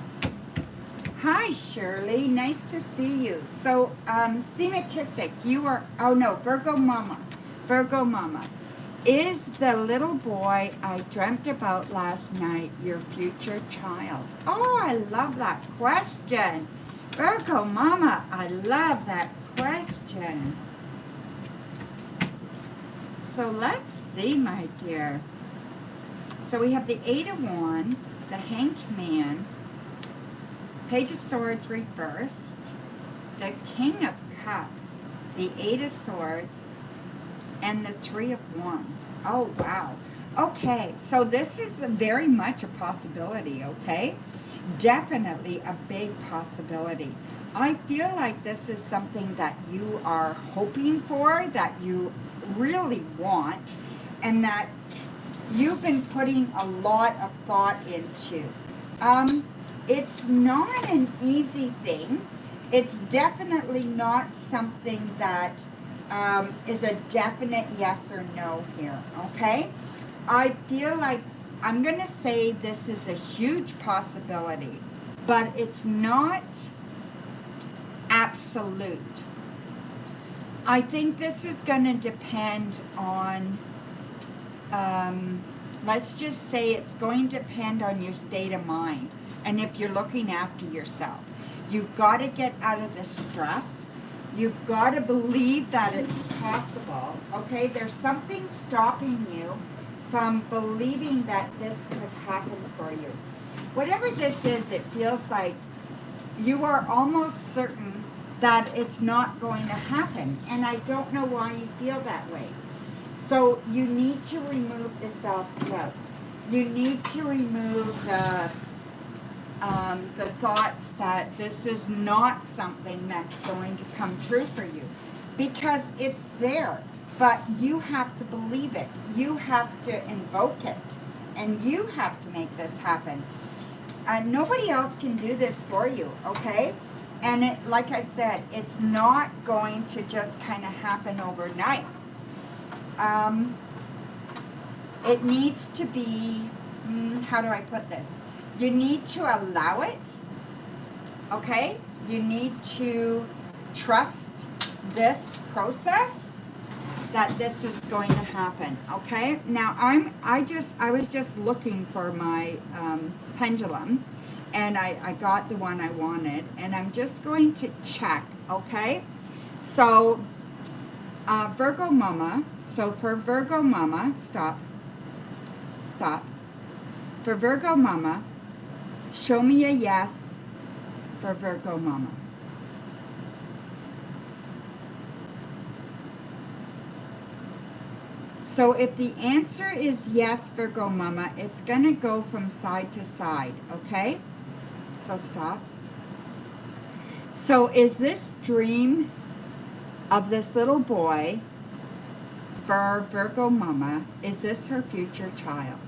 Hi, Shirley. Nice to see you. So, C. McKissick, you are, oh no, Virgo Mama. Virgo Mama. Is the little boy I dreamt about last night your future child? Oh, I love that question. Virgo Mama, I love that question. So let's see, my dear. So we have the Eight of Wands, the Hanged Man, Page of Swords reversed, the King of Cups, the Eight of Swords, and the Three of Wands. Oh, wow. Okay, so this is very much a possibility, okay? Definitely a big possibility. I feel like this is something that you are hoping for, that you really want, and that you've been putting a lot of thought into. It's not an easy thing. It's definitely not something that is a definite yes or no here, okay? I feel like I'm going to say this is a huge possibility, but it's not absolute. I think this is going to depend on, let's just say it's going to depend on your state of mind and if you're looking after yourself. You've got to get out of the stress. You've got to believe that it's possible, okay? There's something stopping you from believing that this could happen for you. Whatever this is, it feels like you are almost certain that it's not going to happen. And I don't know why you feel that way. So you need to remove the self-doubt. You need to remove the thoughts that this is not something that's going to come true for you. Because it's there. But you have to believe it. You have to invoke it. And you have to make this happen. Nobody else can do this for you, okay? And it, like I said, it's not going to just kind of happen overnight. It needs to be, how do I put this? You need to allow it, okay? You need to trust this process, that this is going to happen, okay? Now, I was just looking for my pendulum, and I got the one I wanted, and I'm just going to check, okay? So, Virgo Mama, so for Virgo Mama, stop. For Virgo Mama, show me a yes for Virgo Mama. So if the answer is yes, Virgo Mama, it's going to go from side to side, okay? So stop. So is this dream of this little boy for Virgo Mama, is this her future child?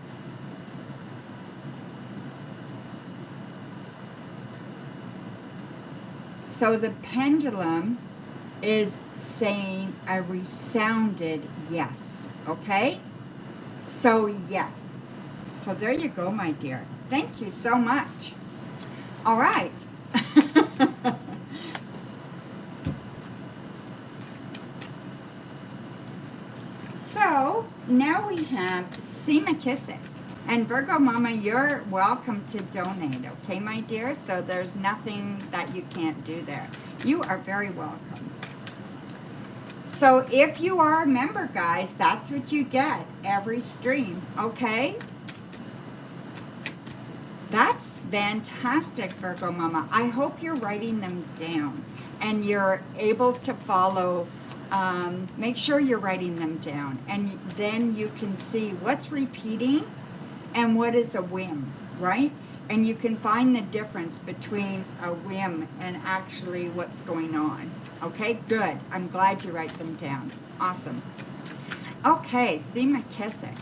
So the pendulum is saying a resounded yes. Okay? So, yes. So, there you go, my dear. Thank you so much. All right. So, now we have Seema Kissick. And Virgo Mama, you're welcome to donate, okay, my dear? So, there's nothing that you can't do there. You are very welcome. So if you are a member, guys, that's what you get every stream, okay? That's fantastic, Virgo Mama. I hope you're writing them down and you're able to follow. Make sure you're writing them down, and then you can see what's repeating and what is a whim, right? And you can find the difference between a whim and actually what's going on. Okay, good. I'm glad you write them down. Awesome. Okay, Seema Kissick.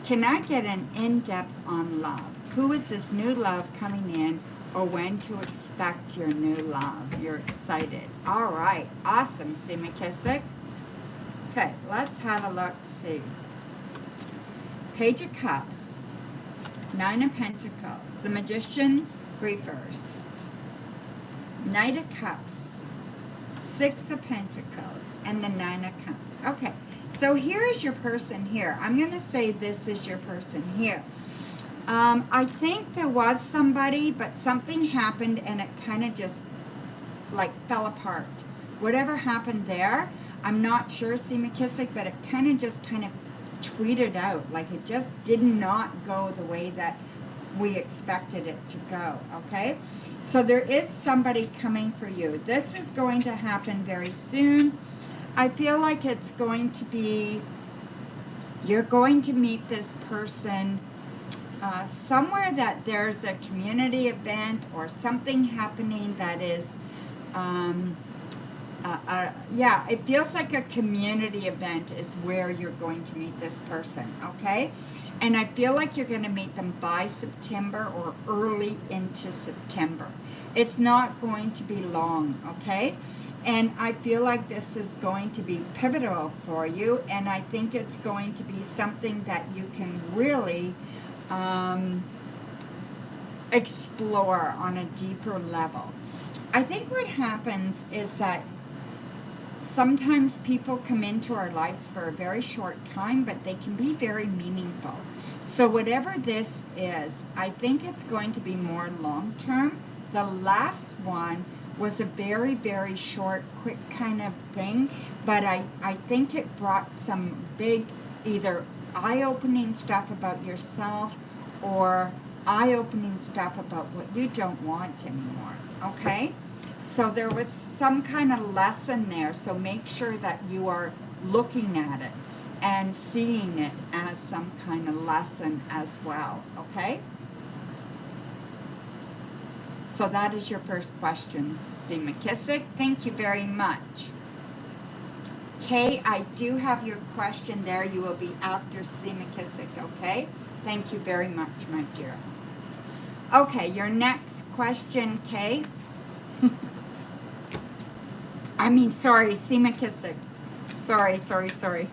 Can I get an in-depth on love? Who is this new love coming in, or when to expect your new love? You're excited. All right, awesome, Seema Kissick. Okay, let's have a look, see. Page of Cups, Nine of Pentacles, the Magician reversed, Knight of Cups, Six of Pentacles, and the Nine of Cups. Okay, so here is your person here. I'm going to say this is your person here. I think there was somebody, but something happened and it kind of just like fell apart. Whatever happened there, I'm not sure, Seema Kissick, but it kind of just tweeted out. Like it just did not go the way that we expected it to go, okay? So there is somebody coming for you. This is going to happen very soon. I feel like it's going to be, you're going to meet this person somewhere that there's a community event or something happening that is, yeah, it feels like a community event is where you're going to meet this person, okay? And I feel like you're going to meet them by September or early into September. It's not going to be long, okay? And I feel like this is going to be pivotal for you, and I think it's going to be something that you can really explore on a deeper level. I think what happens is that sometimes people come into our lives for a very short time, but they can be very meaningful. So whatever this is, I think it's going to be more long-term. The last one was a very, very short, quick kind of thing, but I think it brought some big, either eye-opening stuff about yourself or eye-opening stuff about what you don't want anymore, okay? So there was some kind of lesson there, so make sure that you are looking at it and seeing it as some kind of lesson as well, okay? So that is your first question, C. McKissick. Thank you very much. Kay, I do have your question there. You will be after C. McKissick, okay? Thank you very much, my dear. Okay, your next question, Kay. Sorry, C. McKissick. Sorry.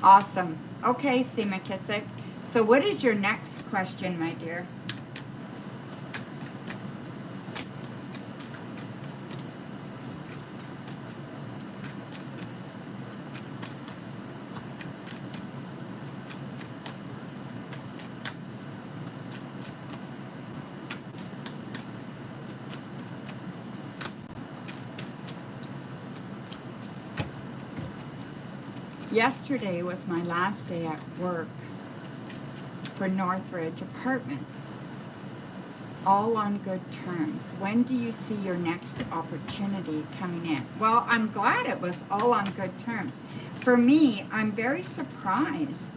Awesome. Okay, C. McKissick. So what is your next question, my dear? Yesterday was my last day at work for Northridge Apartments. All on good terms. When do you see your next opportunity coming in? Well, I'm glad it was all on good terms. For me, I'm very surprised.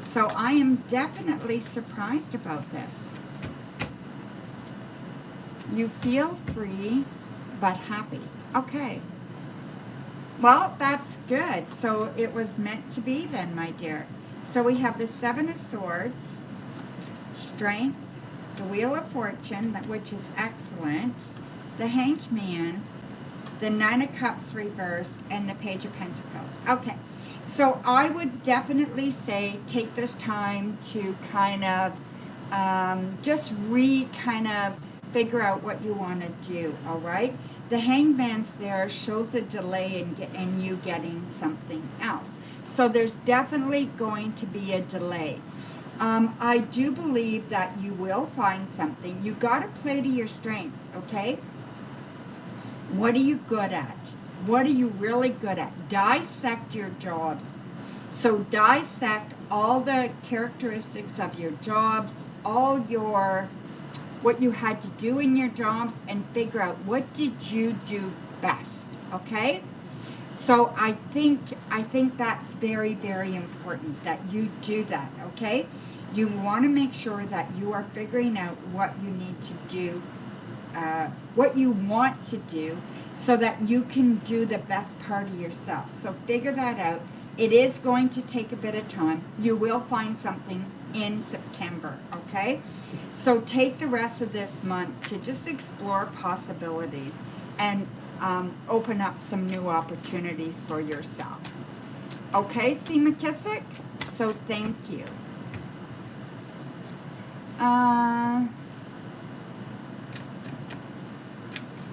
So I am definitely surprised about this. You feel free but happy. Okay. Well, that's good. So it was meant to be then, my dear. So we have the Seven of Swords, Strength, the Wheel of Fortune, which is excellent, the Hanged Man, the Nine of Cups reversed, and the Page of Pentacles. Okay. So I would definitely say take this time to kind of just figure out what you want to do, all right? The Hangman's there shows a delay in you getting something else. So there's definitely going to be a delay. I do believe that you will find something. You got to play to your strengths, okay? What are you good at? What are you really good at? Dissect your jobs. So dissect all the characteristics of your jobs, what you had to do in your jobs, and figure out what did you do best, okay? So I think that's very, very important that you do that, okay? You want to make sure that you are figuring out what you need to do, what you want to do, so that you can do the best part of yourself. So figure that out. It is going to take a bit of time. You will find something in September, okay? So take the rest of this month to just explore possibilities and open up some new opportunities for yourself. Okay, C. McKissick? So thank you.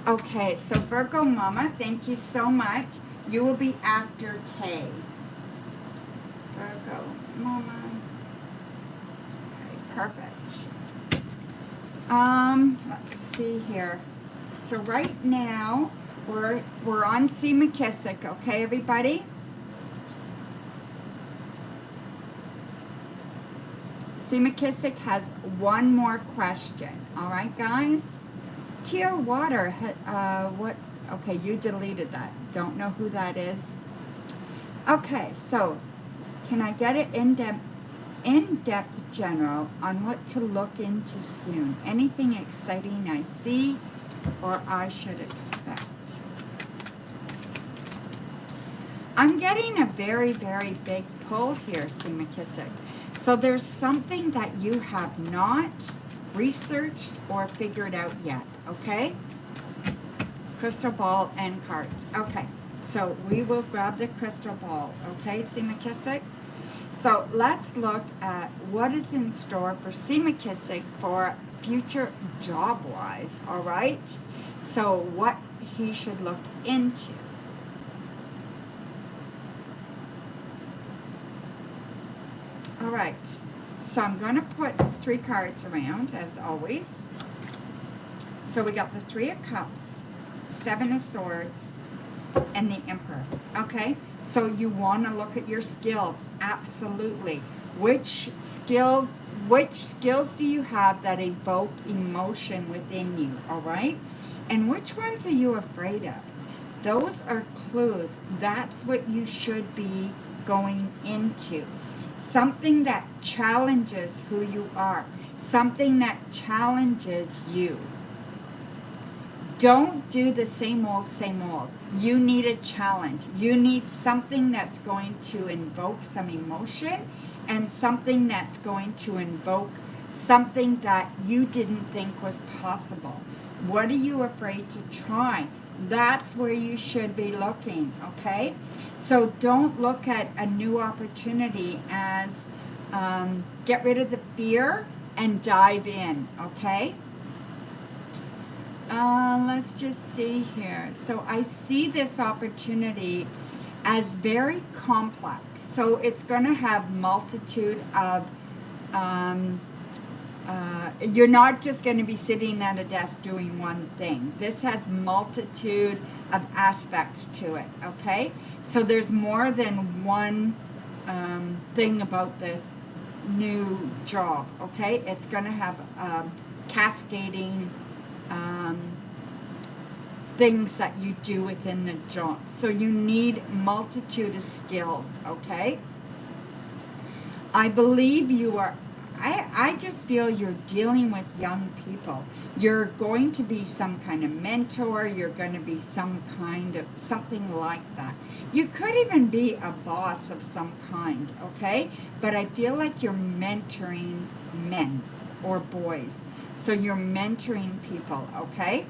Okay, so Virgo Mama, thank you so much. You will be after Kay. Virgo Mama. Okay, perfect. Let's see here. So right now, we're on C. McKissick, okay, everybody? C. See, McKissick has one more question. All right, guys? Teal Water, what? Okay, you deleted that. Don't know who that is. Okay, so can I get an in-depth general on what to look into soon? Anything exciting I see or I should expect? I'm getting a very, very big pull here, C. McKissick. So there's something that you have not researched or figured out yet, okay? Crystal ball and cards. Okay, so we will grab the crystal ball, okay, C. McKissick? So let's look at what is in store for C. McKissick for future job-wise, all right? So what he should look into. All right, so I'm going to put 3 cards around, as always. So we got the 3 of Cups, 7 of Swords, and the Emperor, okay? So you want to look at your skills, absolutely. Which skills do you have that evoke emotion within you, all right? And which ones are you afraid of? Those are clues. That's what you should be going into. Something that challenges who you are. Something that challenges you. Don't do the same old, same old. You need a challenge. You need something that's going to invoke some emotion and something that's going to invoke something that you didn't think was possible. What are you afraid to try? That's where you should be looking, okay? So don't look at a new opportunity as get rid of the fear and dive in, okay? Let's just see here. So I see this opportunity as very complex. So it's going to have multitude of, you're not just going to be sitting at a desk doing one thing. This has multitude of aspects to it, okay? So there's more than one thing about this new job, okay? It's going to have cascading things that you do within the job. So you need multitude of skills, okay? I believe you are, I just feel you're dealing with young people. You're going to be some kind of mentor. You're going to be some kind of, something like that. You could even be a boss of some kind, okay? But I feel like you're mentoring men or boys. So you're mentoring people, okay?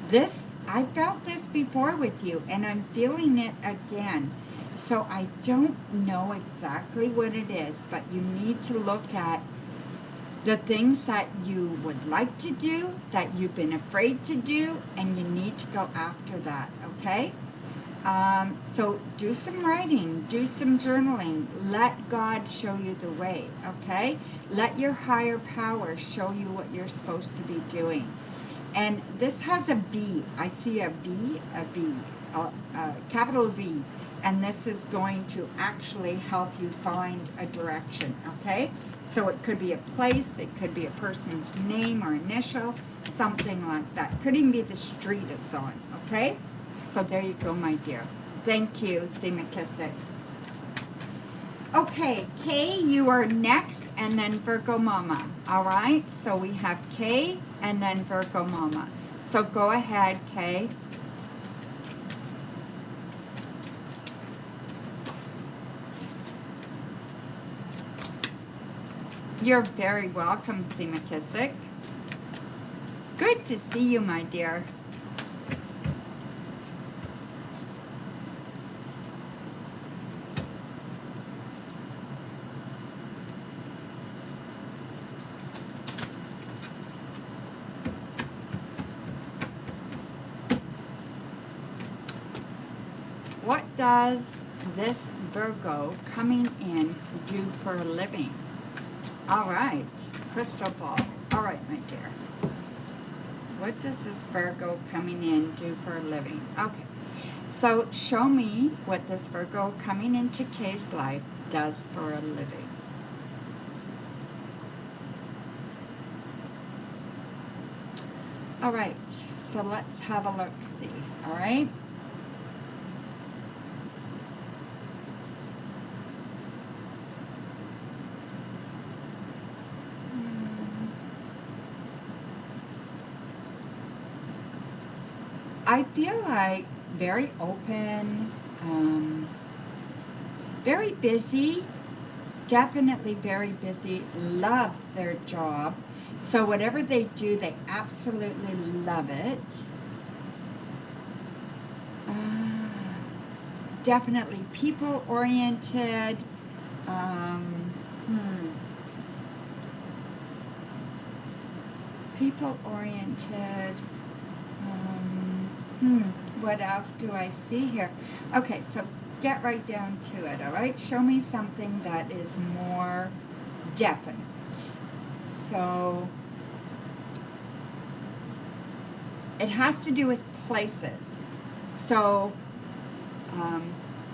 This, I felt this before with you, and I'm feeling it again. So I don't know exactly what it is, but you need to look at the things that you would like to do, that you've been afraid to do, and you need to go after that, okay? So do some writing, do some journaling. Let God show you the way, okay? Let your higher power show you what you're supposed to be doing. And this has a B. I see a V, capital V. And this is going to actually help you find a direction, okay? So it could be a place, it could be a person's name or initial, something like that. Could even be the street it's on, okay? So there you go, my dear. Thank you, C. McKissick. Okay, Kay, you are next, and then Virgo Mama. All right, so we have Kay and then Virgo Mama. So go ahead, Kay. You're very welcome, C. McKissick. Good to see you, my dear. What does this Virgo coming in do for a living? All right, crystal ball. All right, my dear. What does this Virgo coming in do for a living? Okay, so show me what this Virgo coming into Kay's life does for a living. All right, so let's have a look-see, all right? I feel like very open, very busy, definitely very busy, loves their job. So whatever they do, they absolutely love it. Definitely people-oriented. Um, hmm. People-oriented. What else do I see here? Okay, so get right down to it, all right? Show me something that is more definite. So it has to do with places. So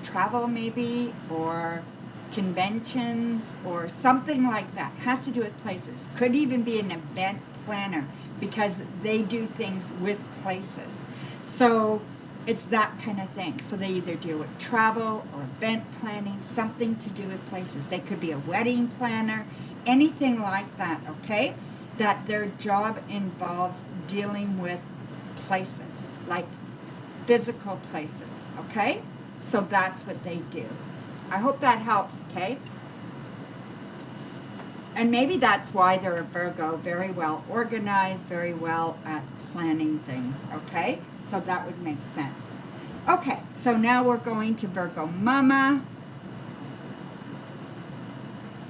travel maybe, or conventions, or something like that. Has to do with places. Could even be an event planner because they do things with places. So it's that kind of thing. So they either deal with travel or event planning, something to do with places. They could be a wedding planner, anything like that, okay? That their job involves dealing with places, like physical places, okay? So that's what they do. I hope that helps, okay? And maybe that's why they're a Virgo, very well organized, very well at planning things, okay? So that would make sense. Okay, so now we're going to Virgo Mama.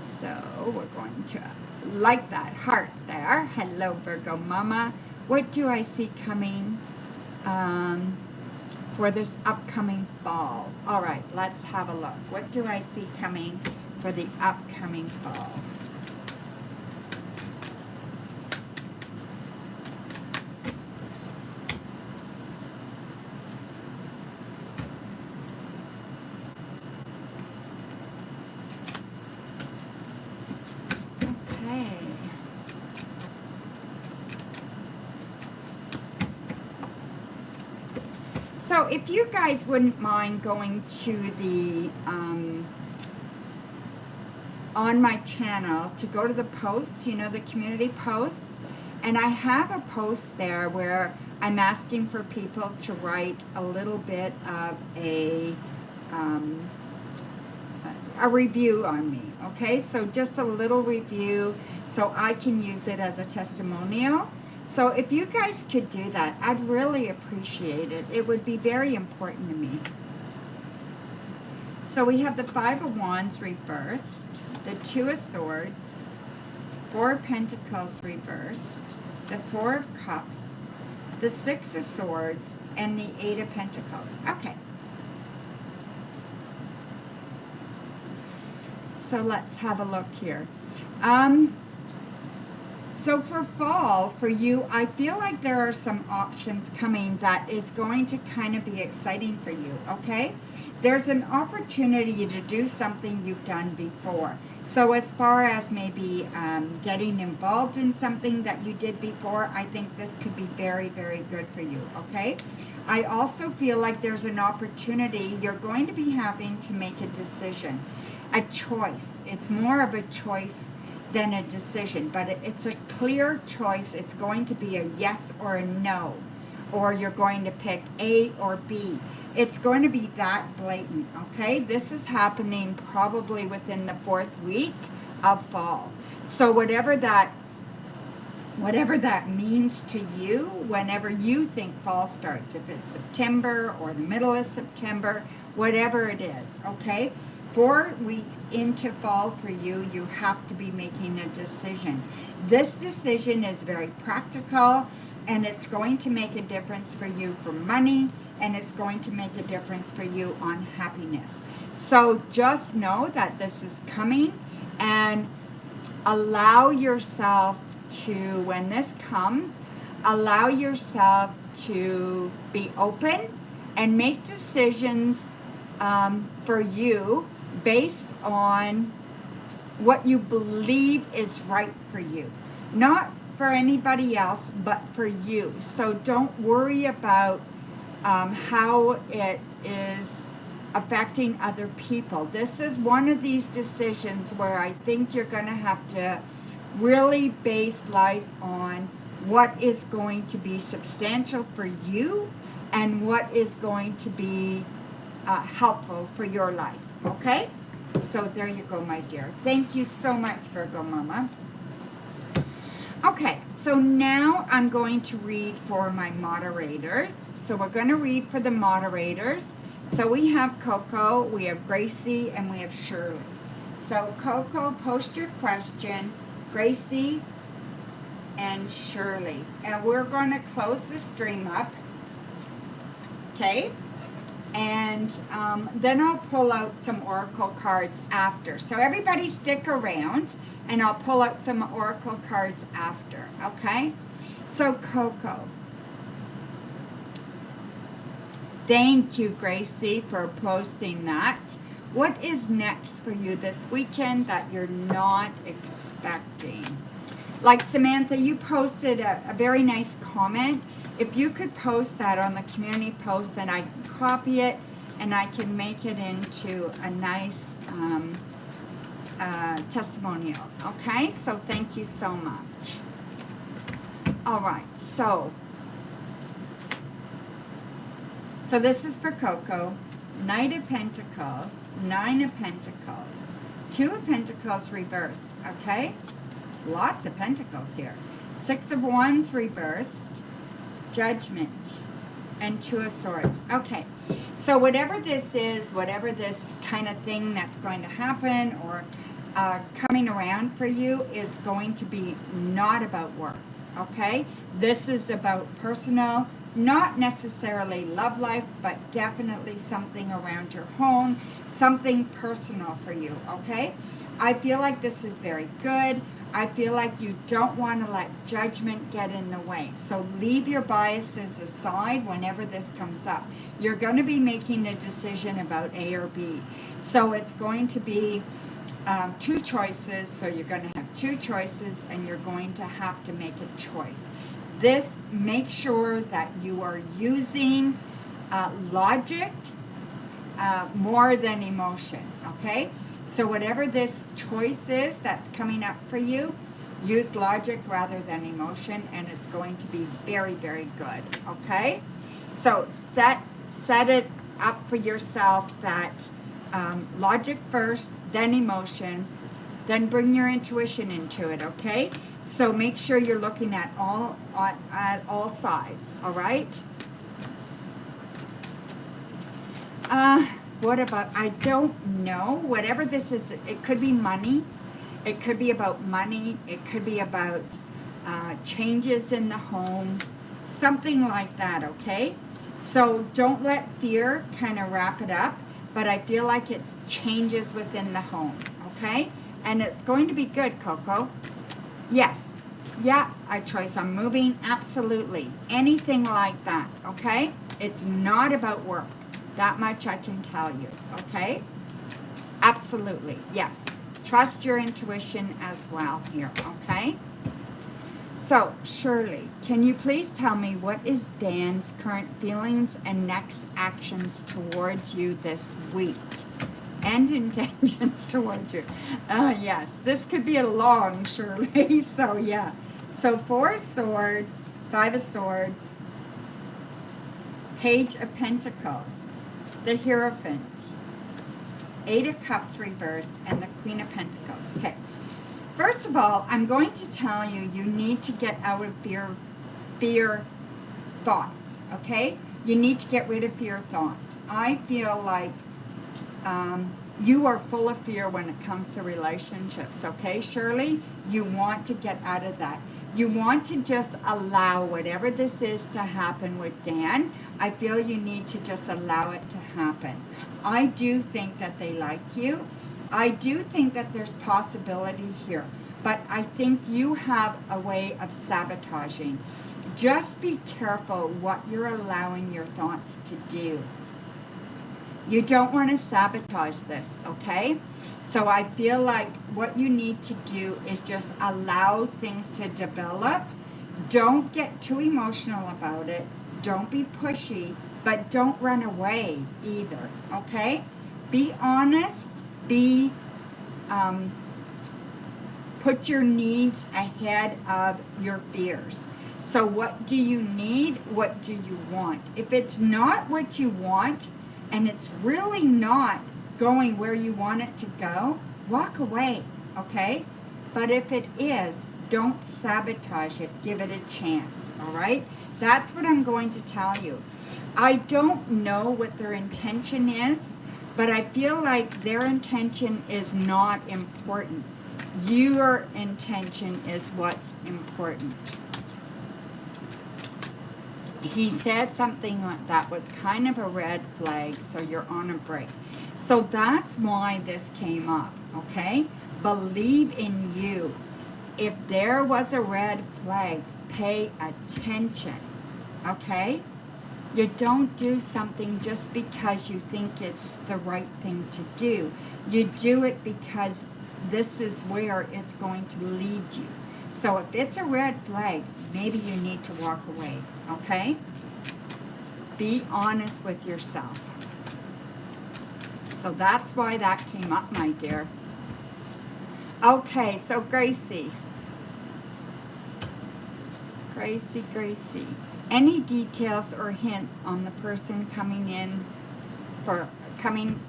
So we're going to like that heart there. Hello, Virgo Mama. What do I see coming for this upcoming fall? All right, let's have a look. What do I see coming for the upcoming fall? Okay. So if you guys wouldn't mind going to the on my channel to go to the posts, you know, the community posts, and I have a post there where I'm asking for people to write a little bit of a review on me, okay? So just a little review so I can use it as a testimonial. So if you guys could do that, I'd really appreciate it. It would be very important to me. So we have the Five of Wands reversed, the Two of Swords, Four of Pentacles reversed, the Four of Cups, the Six of Swords, and the Eight of Pentacles. Okay. So let's have a look here. So for fall, for you, I feel like there are some options coming that is going to kind of be exciting for you, okay? There's an opportunity to do something you've done before. So as far as maybe getting involved in something that you did before, I think this could be very, very good for you, okay? I also feel like there's an opportunity you're going to be having to make a decision, a choice. It's more of a choice than a decision, but it's a clear choice. It's going to be a yes or a no, or you're going to pick A or B. It's going to be that blatant, okay? This is happening probably within the 4th week of fall. So whatever that means to you, whenever you think fall starts, if it's September or the middle of September, whatever it is, okay? 4 weeks into fall for you, you have to be making a decision. This decision is very practical, and it's going to make a difference for you for money, and it's going to make a difference for you on happiness. So just know that this is coming, and allow yourself to, when this comes, allow yourself to be open and make decisions for you based on what you believe is right for you. Not for anybody else but for you. So don't worry about how it is affecting other people. This is one of these decisions where I think you're going to have to really base life on what is going to be substantial for you and what is going to be helpful for your life. Okay? So there you go, my dear. Thank you so much, Virgo Mama. Okay, so now I'm going to read for my moderators. So we're going to read for the moderators. So we have Coco, we have Gracie, and we have Shirley. So Coco, post your question, Gracie, and Shirley. And we're going to close the stream up. Okay? And then I'll pull out some oracle cards after. So everybody stick around. And I'll pull out some oracle cards after, okay? So, Coco. Thank you, Gracie, for posting that. What is next for you this weekend that you're not expecting? Like Samantha, you posted a very nice comment. If you could post that on the community post, then I can copy it and I can make it into a nice testimonial. Okay, so thank you so much. All right, so this is for Coco. Knight of Pentacles, Nine of Pentacles, Two of Pentacles reversed. Okay, lots of Pentacles here. Six of Wands reversed, Judgment, and Two of Swords. Okay, so whatever this is, whatever this kind of thing that's going to happen or coming around for you is going to be not about work, okay? This is about personal, not necessarily love life, but definitely something around your home, something personal for you, okay? I feel like this is very good. I feel like you don't want to let judgment get in the way. So leave your biases aside whenever this comes up. You're going to be making a decision about A or B. So it's going to be two choices. So you're going to have two choices and you're going to have to make a choice. This, make sure that you are using logic more than emotion, okay? So whatever this choice is that's coming up for you, use logic rather than emotion, and it's going to be very, very good, okay? So set it up for yourself that logic first, then emotion, then bring your intuition into it, okay? So make sure you're looking at all sides, all right? What about, I don't know, whatever this is, it could be money, it could be about money, it could be about changes in the home, something like that, okay? So don't let fear kind of wrap it up, but I feel like it's changes within the home, okay? And it's going to be good, Coco. Yes. Yeah, I choice on moving, absolutely. Anything like that, okay? It's not about work. That much I can tell you, okay? Absolutely, yes. Trust your intuition as well here, okay? So, Shirley, can you please tell me what is Dan's current feelings and next actions towards you this week? And intentions towards you. Yes, this could be a long, Shirley, so yeah. So, Four of Swords, Five of Swords, Page of Pentacles, the Hierophant, Eight of Cups reversed, and the Queen of Pentacles. Okay, first of all, I'm going to tell you, you need to get out of fear thoughts, okay? You need to get rid of fear thoughts. I feel like you are full of fear when it comes to relationships, okay, Shirley? You want to get out of that. You want to just allow whatever this is to happen with Dan. I feel you need to just allow it to happen. I do think that they like you. I do think that there's possibility here. But I think you have a way of sabotaging. Just be careful what you're allowing your thoughts to do. You don't want to sabotage this, okay? So I feel like what you need to do is just allow things to develop. Don't get too emotional about it. Don't be pushy, but don't run away either, okay? Be honest. Be, put your needs ahead of your fears. So what do you need? What do you want? If it's not what you want, and it's really not going where you want it to go, walk away, okay? But if it is, don't sabotage it. Give it a chance, all right? That's what I'm going to tell you. I don't know what their intention is, but I feel like their intention is not important. Your intention is what's important. He said something that was kind of a red flag, so you're on a break. So that's why this came up, okay? Believe in you. If there was a red flag, pay attention, okay? You don't do something just because you think it's the right thing to do. You do it because this is where it's going to lead you. So if it's a red flag, maybe you need to walk away, okay? Be honest with yourself. So that's why that came up, my dear. Okay, so Gracie. Gracie. Any details or hints on the person coming in for coming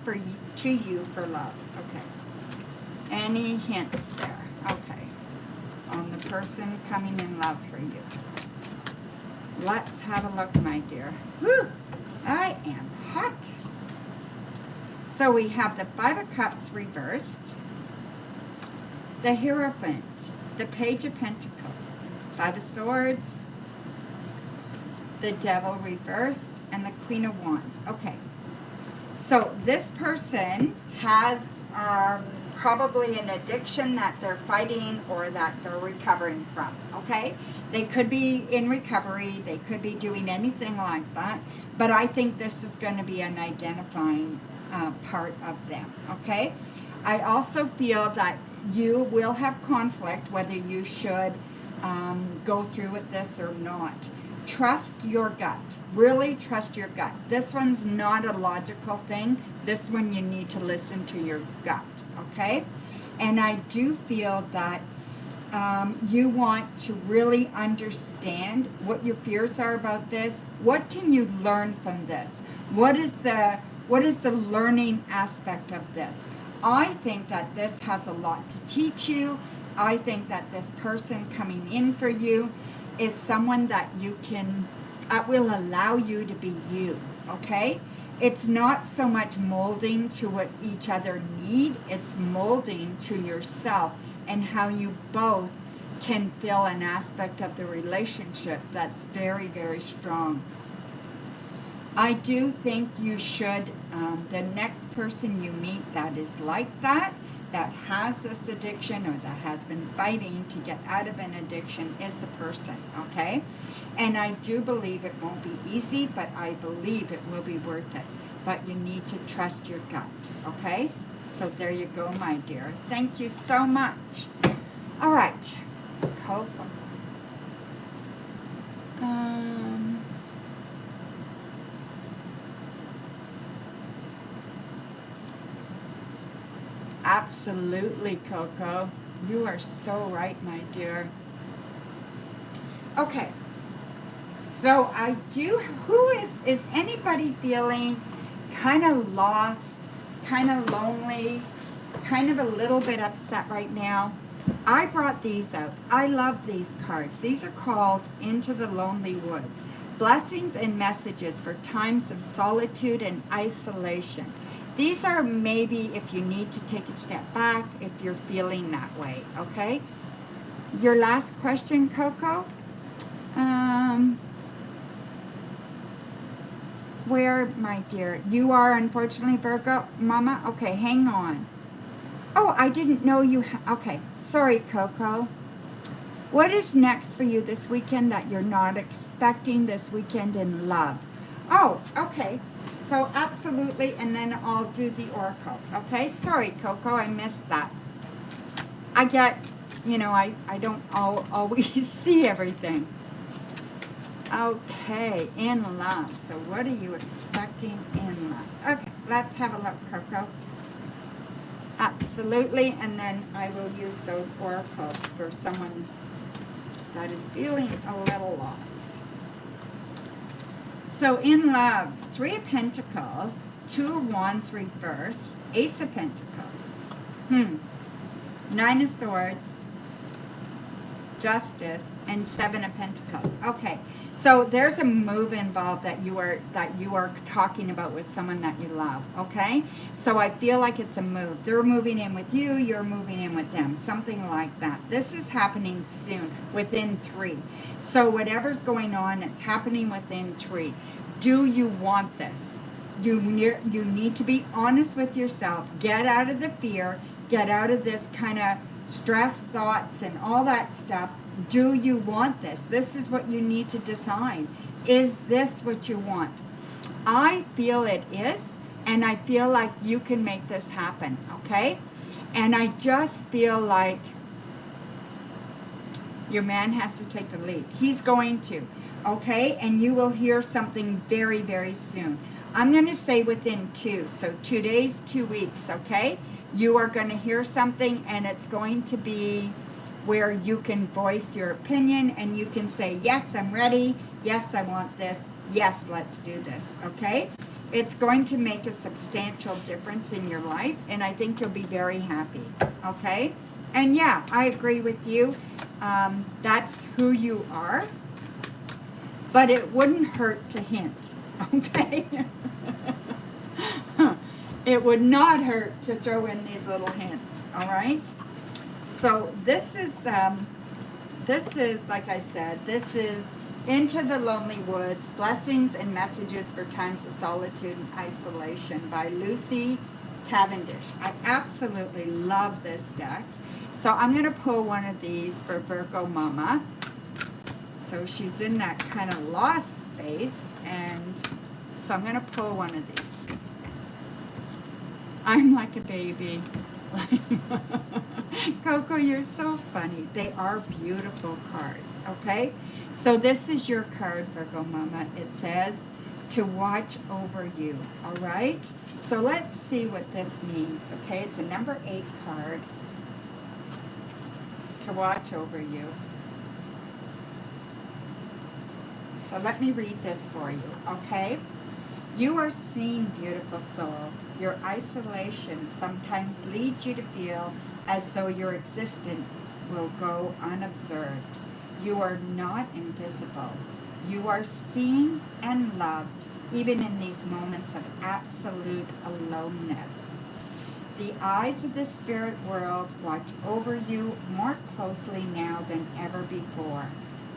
for to you for love? Okay. Any hints there? Okay. On the person coming in love for you. Let's have a look, my dear. Whew, I am hot. So we have the Five of Cups reversed, the Hierophant, the Page of Pentacles, Five of Swords, the Devil reversed, and the Queen of Wands. Okay. So this person has probably an addiction that they're fighting or that they're recovering from, okay? They could be in recovery. They could be doing anything like that. But I think this is going to be an identifying part of them, okay? I also feel that you will have conflict whether you should go through with this or not. Trust your gut. Really trust your gut. This one's not a logical thing. This one you need to listen to your gut, okay? And I do feel that you want to really understand what your fears are about this. What can you learn from this? What is the learning aspect of this? I think that this has a lot to teach you. I think that this person coming in for you is someone that you can, will allow you to be you, okay? It's not so much molding to what each other need, it's molding to yourself and how you both can fill an aspect of the relationship that's very, very strong. I do think you should, the next person you meet that is like that has this addiction or that has been fighting to get out of an addiction is the person, okay? And I do believe it won't be easy, but I believe it will be worth it. But you need to trust your gut, okay? So there you go, my dear. Thank you so much. All right. Hopefully. Absolutely, Coco. You are so right, my dear. Okay. So is anybody feeling kind of lost, kind of lonely, kind of a little bit upset right now? I brought these out. I love these cards. These are called Into the Lonely Woods. Blessings and messages for times of solitude and isolation. These are maybe if you need to take a step back, if you're feeling that way, okay? Your last question, Coco? Where, my dear? You are unfortunately Virgo, Mama? Okay, hang on. Oh, I didn't know you. Okay, sorry, Coco. What is next for you this weekend that you're not expecting this weekend in love? Oh, okay. So absolutely, and then I'll do the oracle. Okay, sorry, Coco, I missed that. I get, I don't always see everything. Okay, in love. So what are you expecting in love? Okay, let's have a look, Coco. Absolutely, and then I will use those oracles for someone that is feeling a little lost. So in love, 3 of Pentacles, 2 of Wands reverse, Ace of Pentacles, 9 of Swords, Justice, and 7 of Pentacles. Okay, so there's a move involved that you are talking about with someone that you love. Okay, so I feel like it's a move. They're moving in with you. You're moving in with them. Something like that. This is happening soon, within 3. So whatever's going on, it's happening within 3. Do you want this? You need to be honest with yourself. Get out of the fear. Get out of this kind of stress thoughts and all that stuff. Do you want this? This is what you need to decide. Is this what you want? I feel it is, and I feel like you can make this happen, okay? And I just feel like your man has to take the lead. He's going to, okay? And you will hear something very, very soon. I'm going to say within 2, so 2 days, 2 weeks, okay? You are going to hear something, and it's going to be where you can voice your opinion, and you can say, yes, I'm ready. Yes, I want this. Yes, let's do this, okay? It's going to make a substantial difference in your life, and I think you'll be very happy, okay? And yeah, I agree with you. That's who you are, but it wouldn't hurt to hint, okay? It would not hurt to throw in these little hints, all right? So this is, like I said, this is Into the Lonely Woods, Blessings and Messages for Times of Solitude and Isolation by Lucy Cavendish. I absolutely love this deck. So I'm going to pull one of these for Virgo Mama. So she's in that kind of lost space, and so I'm going to pull one of these. I'm like a baby. Coco, you're so funny. They are beautiful cards, okay? So this is your card, Virgo Mama. It says to watch over you, all right? So let's see what this means, okay? It's a number 8 card. To watch over you. So let me read this for you, okay? You are seen, beautiful soul. Your isolation sometimes leads you to feel as though your existence will go unobserved. You are not invisible. You are seen and loved, even in these moments of absolute aloneness. The eyes of the spirit world watch over you more closely now than ever before.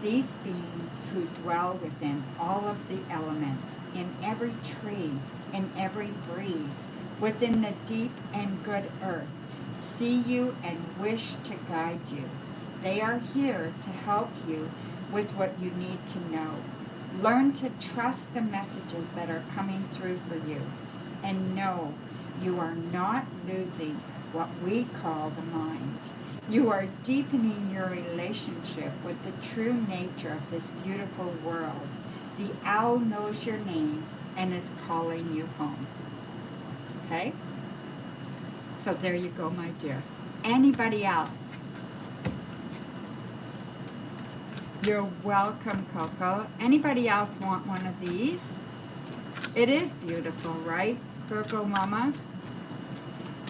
These beings who dwell within all of the elements, in every tree, in every breeze, within the deep and good earth, see you and wish to guide you. They are here to help you with what you need to know. Learn to trust the messages that are coming through for you, and know you are not losing what we call the mind. You are deepening your relationship with the true nature of this beautiful world. The owl knows your name and is calling you home. Okay? So there you go, my dear. Anybody else? You're welcome, Coco. Anybody else want one of these? It is beautiful, right, Virgo Mama?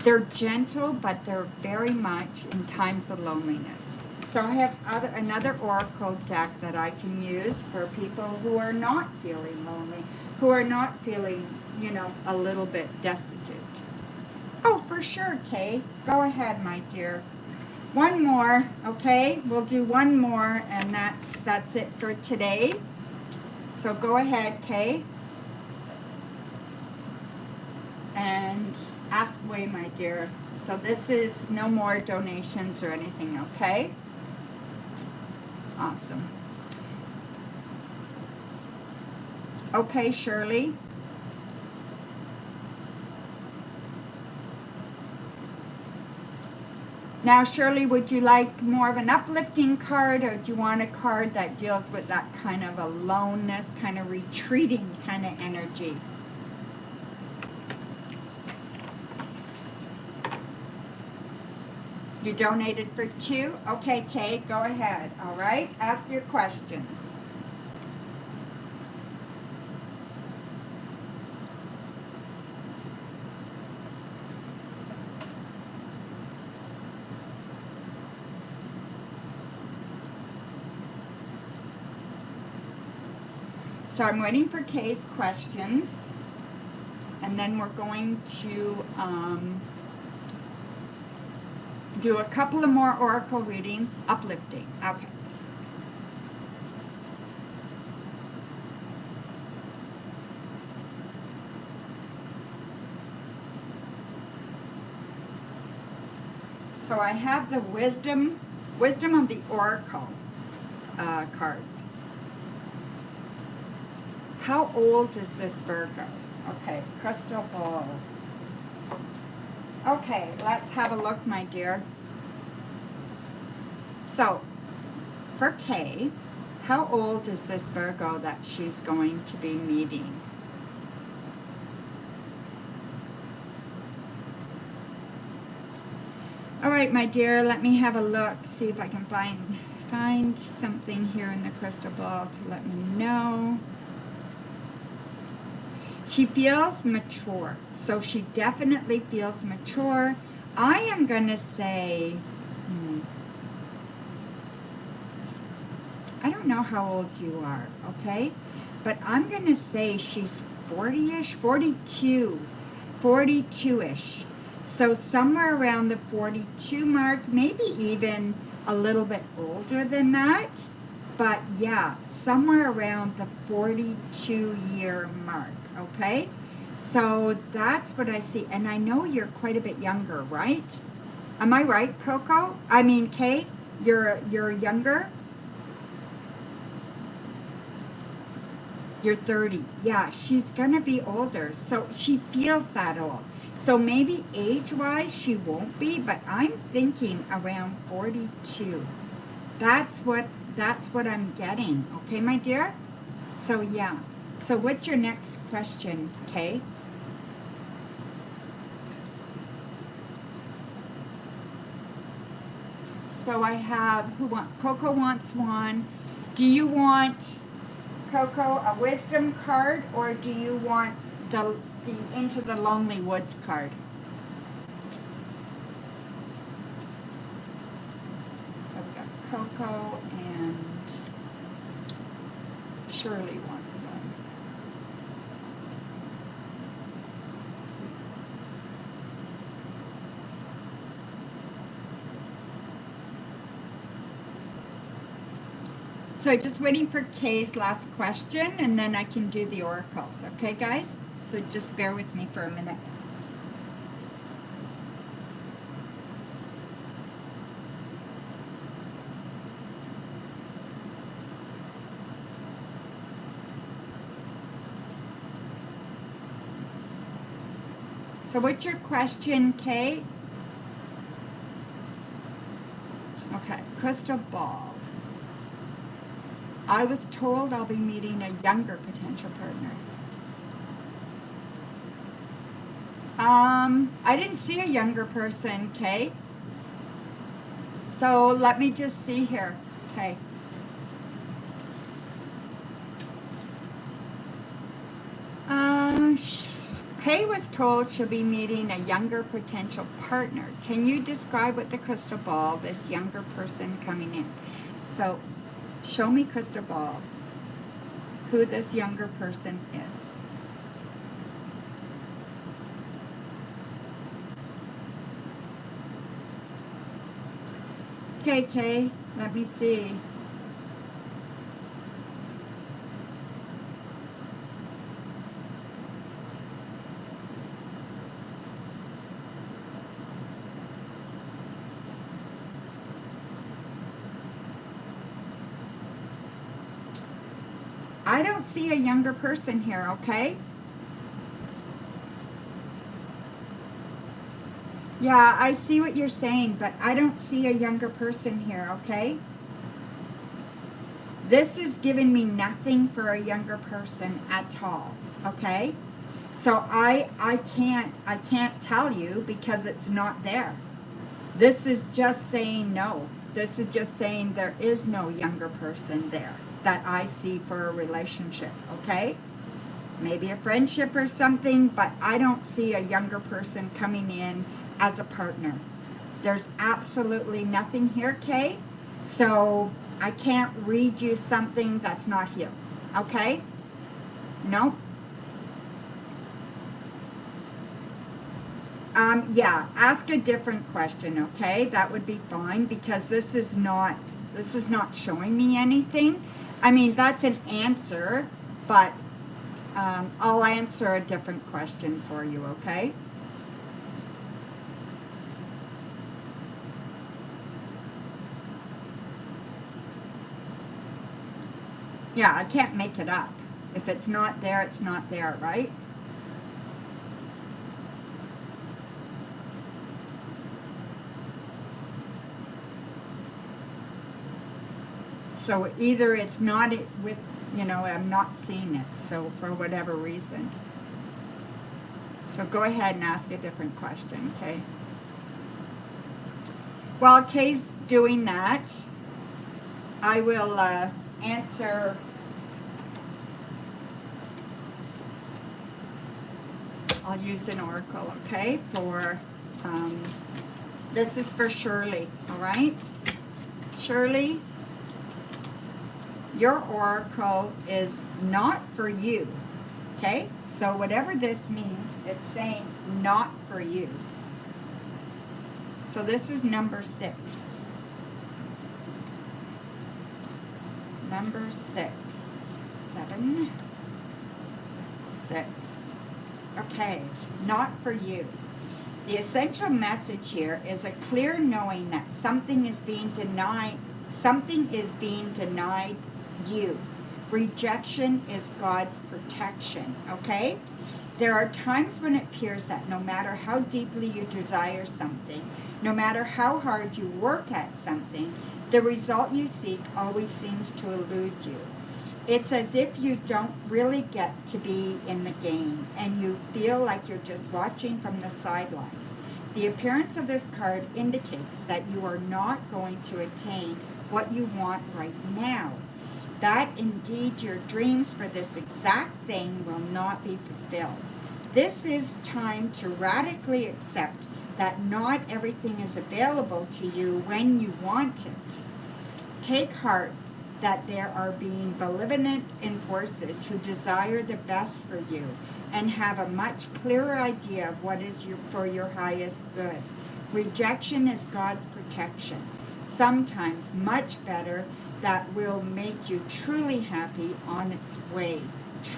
They're gentle, but they're very much in times of loneliness. So I have another oracle deck that I can use for people who are not feeling lonely, who are not feeling, a little bit destitute. Oh, for sure, Kay. Go ahead, my dear. One more, okay? We'll do one more, and that's it for today. So go ahead, Kay. And ask away, my dear. So this is no more donations or anything, okay? Awesome. Okay, Shirley. Now, Shirley, would you like more of an uplifting card, or do you want a card that deals with that kind of aloneness, kind of retreating kind of energy? You donated for 2? Okay, Kay, go ahead. All right, ask your questions. So I'm waiting for Kay's questions, and then we're going to do a couple of more oracle readings, uplifting. Okay. So I have the wisdom of the oracle cards. How old is this Virgo? Okay, crystal ball. Okay, let's have a look, my dear. So, for Kay, how old is this Virgo that she's going to be meeting? All right, my dear, let me have a look, see if I can find something here in the crystal ball to let me know. She feels mature, so she definitely feels mature. I am going to say, I don't know how old you are, okay? But I'm going to say she's 40-ish, 42-ish. So somewhere around the 42 mark, maybe even a little bit older than that. But yeah, somewhere around the 42-year mark, okay? So that's what I see. And I know you're quite a bit younger, right? Am I right, Coco? I mean, Kay, you're younger? You're 30. Yeah, she's going to be older. So she feels that old. So maybe age-wise she won't be, but I'm thinking around 42. That's what I'm getting. Okay, my dear? So yeah. So what's your next question, Kay? So I have Coco wants one. Do you want, Coco, a wisdom card, or do you want the Into the Lonely Woods card? So we got Coco and Shirley wants one. So just waiting for Kay's last question, and then I can do the oracles. Okay, guys? So just bear with me for a minute. So what's your question, Kay? Okay, crystal ball. I was told I'll be meeting a younger potential partner. I didn't see a younger person, Kay. So let me just see here, okay. Kay was told she'll be meeting a younger potential partner. Can you describe with the crystal ball this younger person coming in? So show me, crystal ball, who this younger person is. Okay, Kay, let me see. I don't see a younger person here, okay? Yeah, I see what you're saying, but I don't see a younger person here, okay? This is giving me nothing for a younger person at all, okay? So I can't tell you because it's not there. This is just saying no. This is just saying there is no younger person there that I see for a relationship, okay? Maybe a friendship or something, but I don't see a younger person coming in as a partner. There's absolutely nothing here, Kay. So I can't read you something that's not here, okay? Nope. Yeah, ask a different question, okay? That would be fine because this is not showing me anything. I mean, that's an answer, but I'll answer a different question for you, okay? Yeah, I can't make it up. If it's not there, it's not there, right? So either it's not with, I'm not seeing it, so for whatever reason. So go ahead and ask a different question, okay? While Kay's doing that, I will answer. I'll use an oracle, okay? This is for Shirley, all right? Shirley, your oracle is not for you, okay? So whatever this means, it's saying not for you. So this is number 6. Number 6. 7. 6. Okay, not for you. The essential message here is a clear knowing that something is being denied you. Rejection is God's protection, okay? There are times when it appears that no matter how deeply you desire something, no matter how hard you work at something, the result you seek always seems to elude you. It's as if you don't really get to be in the game and you feel like you're just watching from the sidelines. The appearance of this card indicates that you are not going to attain what you want right now. That indeed your dreams for this exact thing will not be fulfilled. This is time to radically accept that not everything is available to you when you want it. Take heart that there are being benevolent forces who desire the best for you and have a much clearer idea of what is for your highest good. Rejection is God's protection, sometimes much better, that will make you truly happy on its way.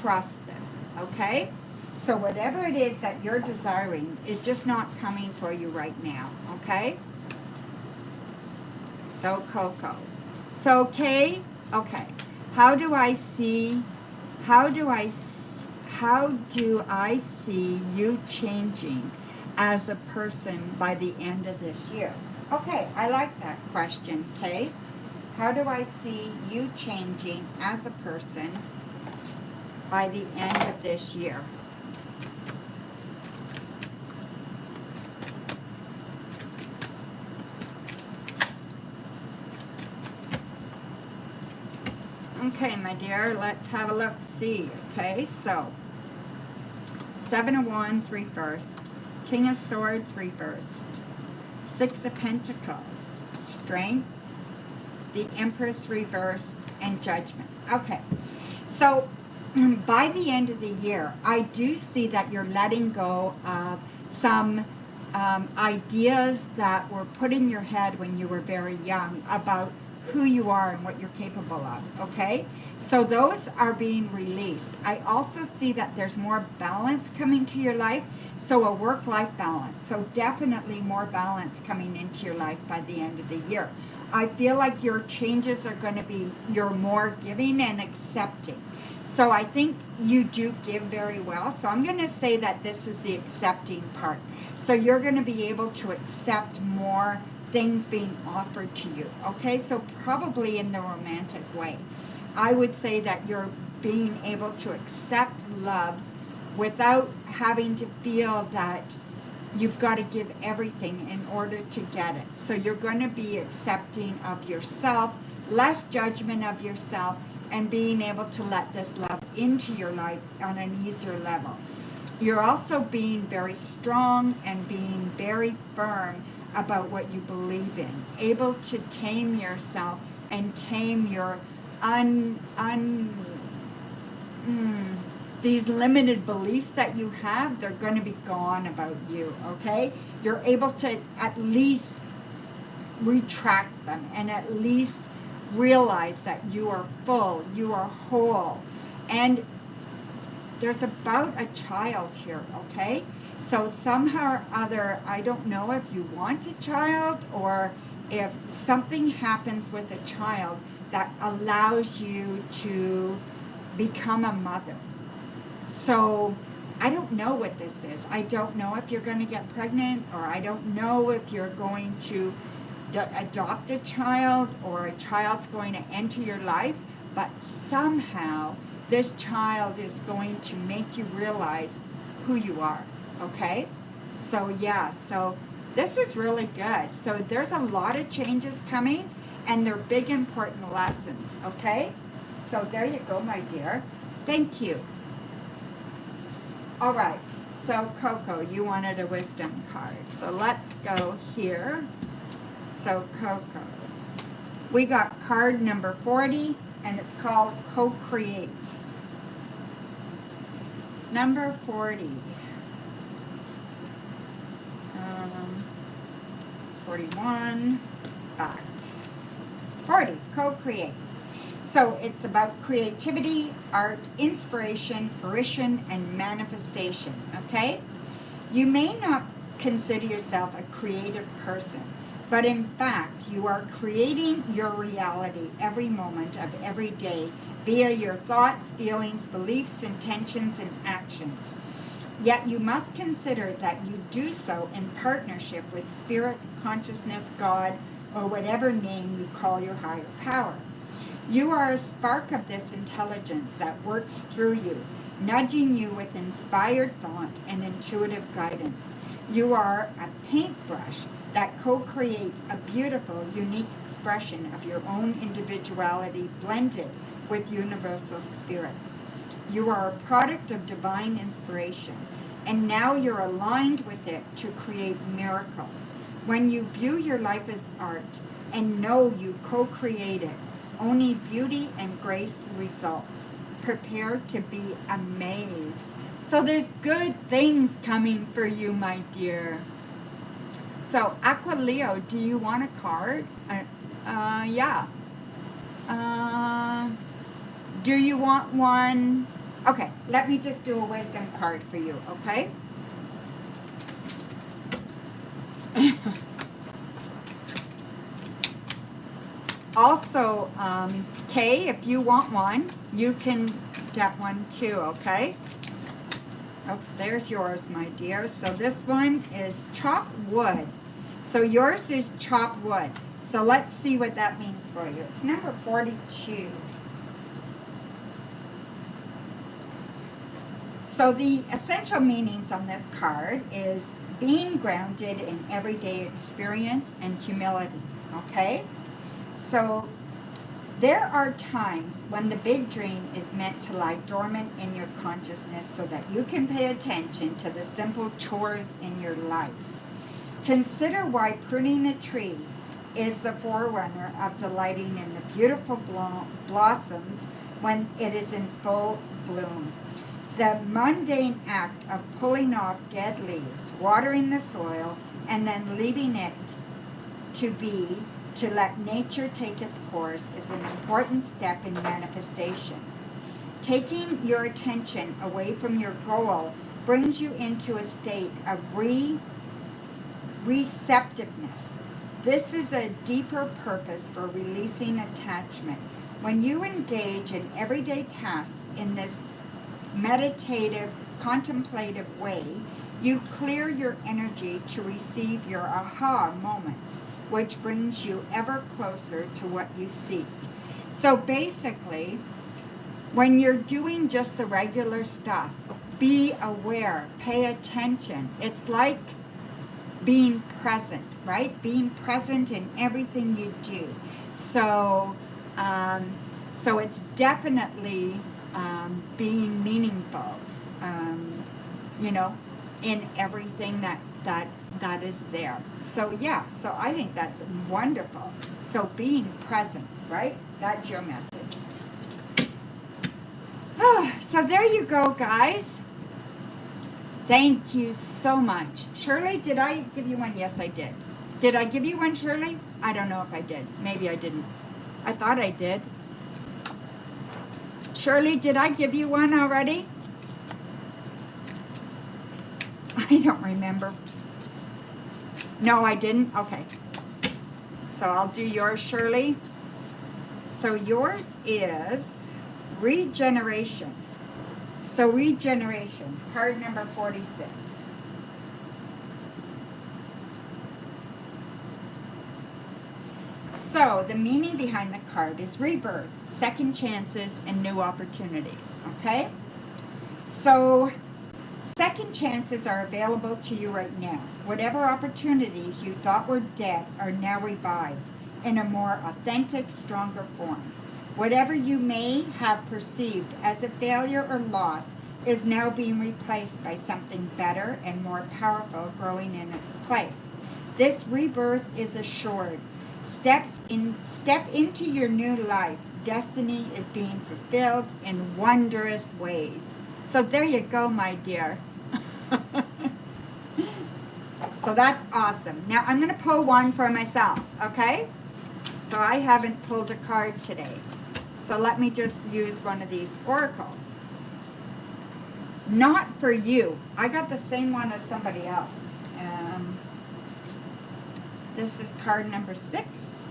Trust this, okay? So whatever it is that you're desiring is just not coming for you right now, okay? So Coco. So Kay, okay. How do I see you changing as a person by the end of this year? Okay, I like that question, Kay. How do I see you changing as a person by the end of this year? Okay, my dear, let's have a look, see. Okay, so 7 of Wands reversed, King of Swords reversed, 6 of Pentacles, Strength, the Empress reversed, and Judgment. Okay, so by the end of the year, I do see that you're letting go of some ideas that were put in your head when you were very young about who you are and what you're capable of, okay? So those are being released. I also see that there's more balance coming to your life, so a work-life balance. So definitely more balance coming into your life by the end of the year. I feel like your changes are going to be, you're more giving and accepting. So I think you do give very well. So I'm going to say that this is the accepting part. So you're going to be able to accept more things being offered to you. Okay, so probably in the romantic way. I would say that you're being able to accept love without having to feel that you've got to give everything in order to get it. So you're going to be accepting of yourself, less judgment of yourself, and being able to let this love into your life on an easier level. You're also being very strong and being very firm about what you believe in, able to tame yourself and tame your these limited beliefs that you have. They're going to be gone about you, okay? You're able to at least retract them and at least realize that you are full, you are whole. And there's about a child here, okay? So somehow or other, I don't know if you want a child or if something happens with a child that allows you to become a mother. So I don't know what this is. I don't know if you're going to get pregnant, or I don't know if you're going to adopt a child or a child's going to enter your life, but somehow this child is going to make you realize who you are, okay? So yeah, so this is really good. So there's a lot of changes coming, and they're big, important lessons, okay? So there you go, my dear. Thank you. All right, so Coco, you wanted a wisdom card. So let's go here. So Coco, we got card number 40, and it's called Co-Create. Number 40. 41, back. 40, Co-Create. So it's about creativity, art, inspiration, fruition, and manifestation, okay? You may not consider yourself a creative person, but in fact, you are creating your reality every moment of every day via your thoughts, feelings, beliefs, intentions, and actions. Yet you must consider that you do so in partnership with spirit, consciousness, God, or whatever name you call your higher power. You are a spark of this intelligence that works through you, nudging you with inspired thought and intuitive guidance. You are a paintbrush that co-creates a beautiful, unique expression of your own individuality blended with universal spirit. You are a product of divine inspiration, and now you're aligned with it to create miracles. When you view your life as art and know you co-create it, only beauty and grace results. Prepare to be amazed. So there's good things coming for you, my dear. So Aqua Leo, do you want a card? Yeah. Do you want one? Okay, let me just do a wisdom card for you, okay? Also, Kay, if you want one, you can get one too, okay? Oh, there's yours, my dear. So this one is chop wood. So yours is chop wood. So let's see what that means for you. It's number 42. So the essential meanings on this card is being grounded in everyday experience and humility, okay? So there are times when the big dream is meant to lie dormant in your consciousness so that you can pay attention to the simple chores in your life. Consider why pruning a tree is the forerunner of delighting in the beautiful blossoms when it is in full bloom. The mundane act of pulling off dead leaves, watering the soil, and then leaving it to let nature take its course is an important step in manifestation. Taking your attention away from your goal brings you into a state of receptiveness. This is a deeper purpose for releasing attachment, when you engage in everyday tasks in this meditative, contemplative way, you clear your energy to receive your aha moments, which brings you ever closer to what you seek. So basically, when you're doing just the regular stuff, be aware, pay attention. It's like being present, right? Being present in everything you do. So, so it's definitely being meaningful, you know, in everything that is there. So yeah, so I think that's wonderful. So being present, right? That's your message. So there you go, guys. Thank you so much. Shirley, did I give you one? Yes, I did. Did I give you one, Shirley? I don't know if I did. Maybe I didn't. I thought I did. Shirley, did I give you one already? I don't remember. No, I didn't? Okay. So I'll do yours, Shirley. So yours is regeneration. So regeneration, card number 46. So the meaning behind the card is rebirth, second chances, and new opportunities, okay? So second chances are available to you right now. Whatever opportunities you thought were dead are now revived in a more authentic, stronger form. Whatever you may have perceived as a failure or loss is now being replaced by something better and more powerful growing in its place. This rebirth is assured. Step into your new life. Destiny is being fulfilled in wondrous ways. So there you go, my dear. So that's awesome. Now I'm going to pull one for myself, okay? So I haven't pulled a card today. So let me just use one of these oracles. Not for you. I got the same one as somebody else. This is card number 6.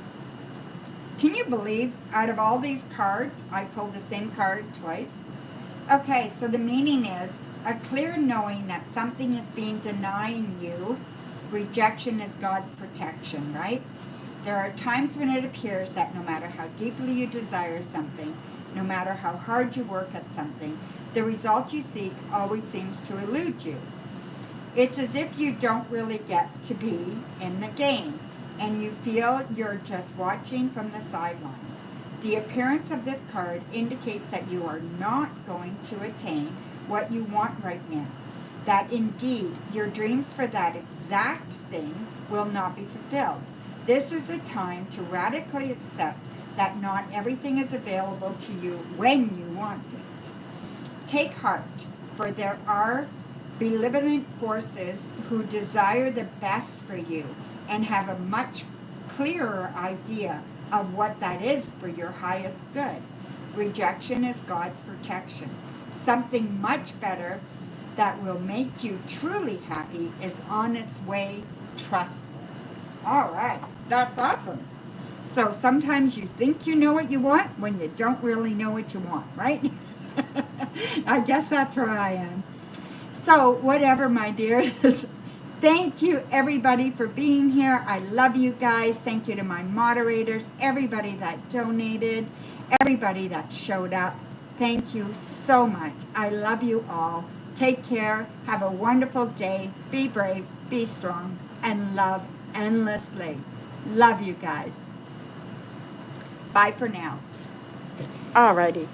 Can you believe out of all these cards, I pulled the same card twice? Okay, so the meaning is a clear knowing that something is being denying you. Rejection is God's protection, right? There are times when it appears that no matter how deeply you desire something, no matter how hard you work at something, the result you seek always seems to elude you. It's as if you don't really get to be in the game, and you feel you're just watching from the sidelines. The appearance of this card indicates that you are not going to attain what you want right now. That indeed, your dreams for that exact thing will not be fulfilled. This is a time to radically accept that not everything is available to you when you want it. Take heart, for there are benevolent forces who desire the best for you and have a much clearer idea of what that is for your highest good. Rejection is God's protection. Something much better that will make you truly happy is on its way. Trust this. All right, that's awesome. So sometimes you think you know what you want when you don't really know what you want, right? I guess that's where I am. So whatever, my dears. Thank you, everybody, for being here. I love you guys. Thank you to my moderators, everybody that donated, everybody that showed up. Thank you so much. I love you all. Take care. Have a wonderful day. Be brave, be strong, and love endlessly. Love you guys. Bye for now. Alrighty.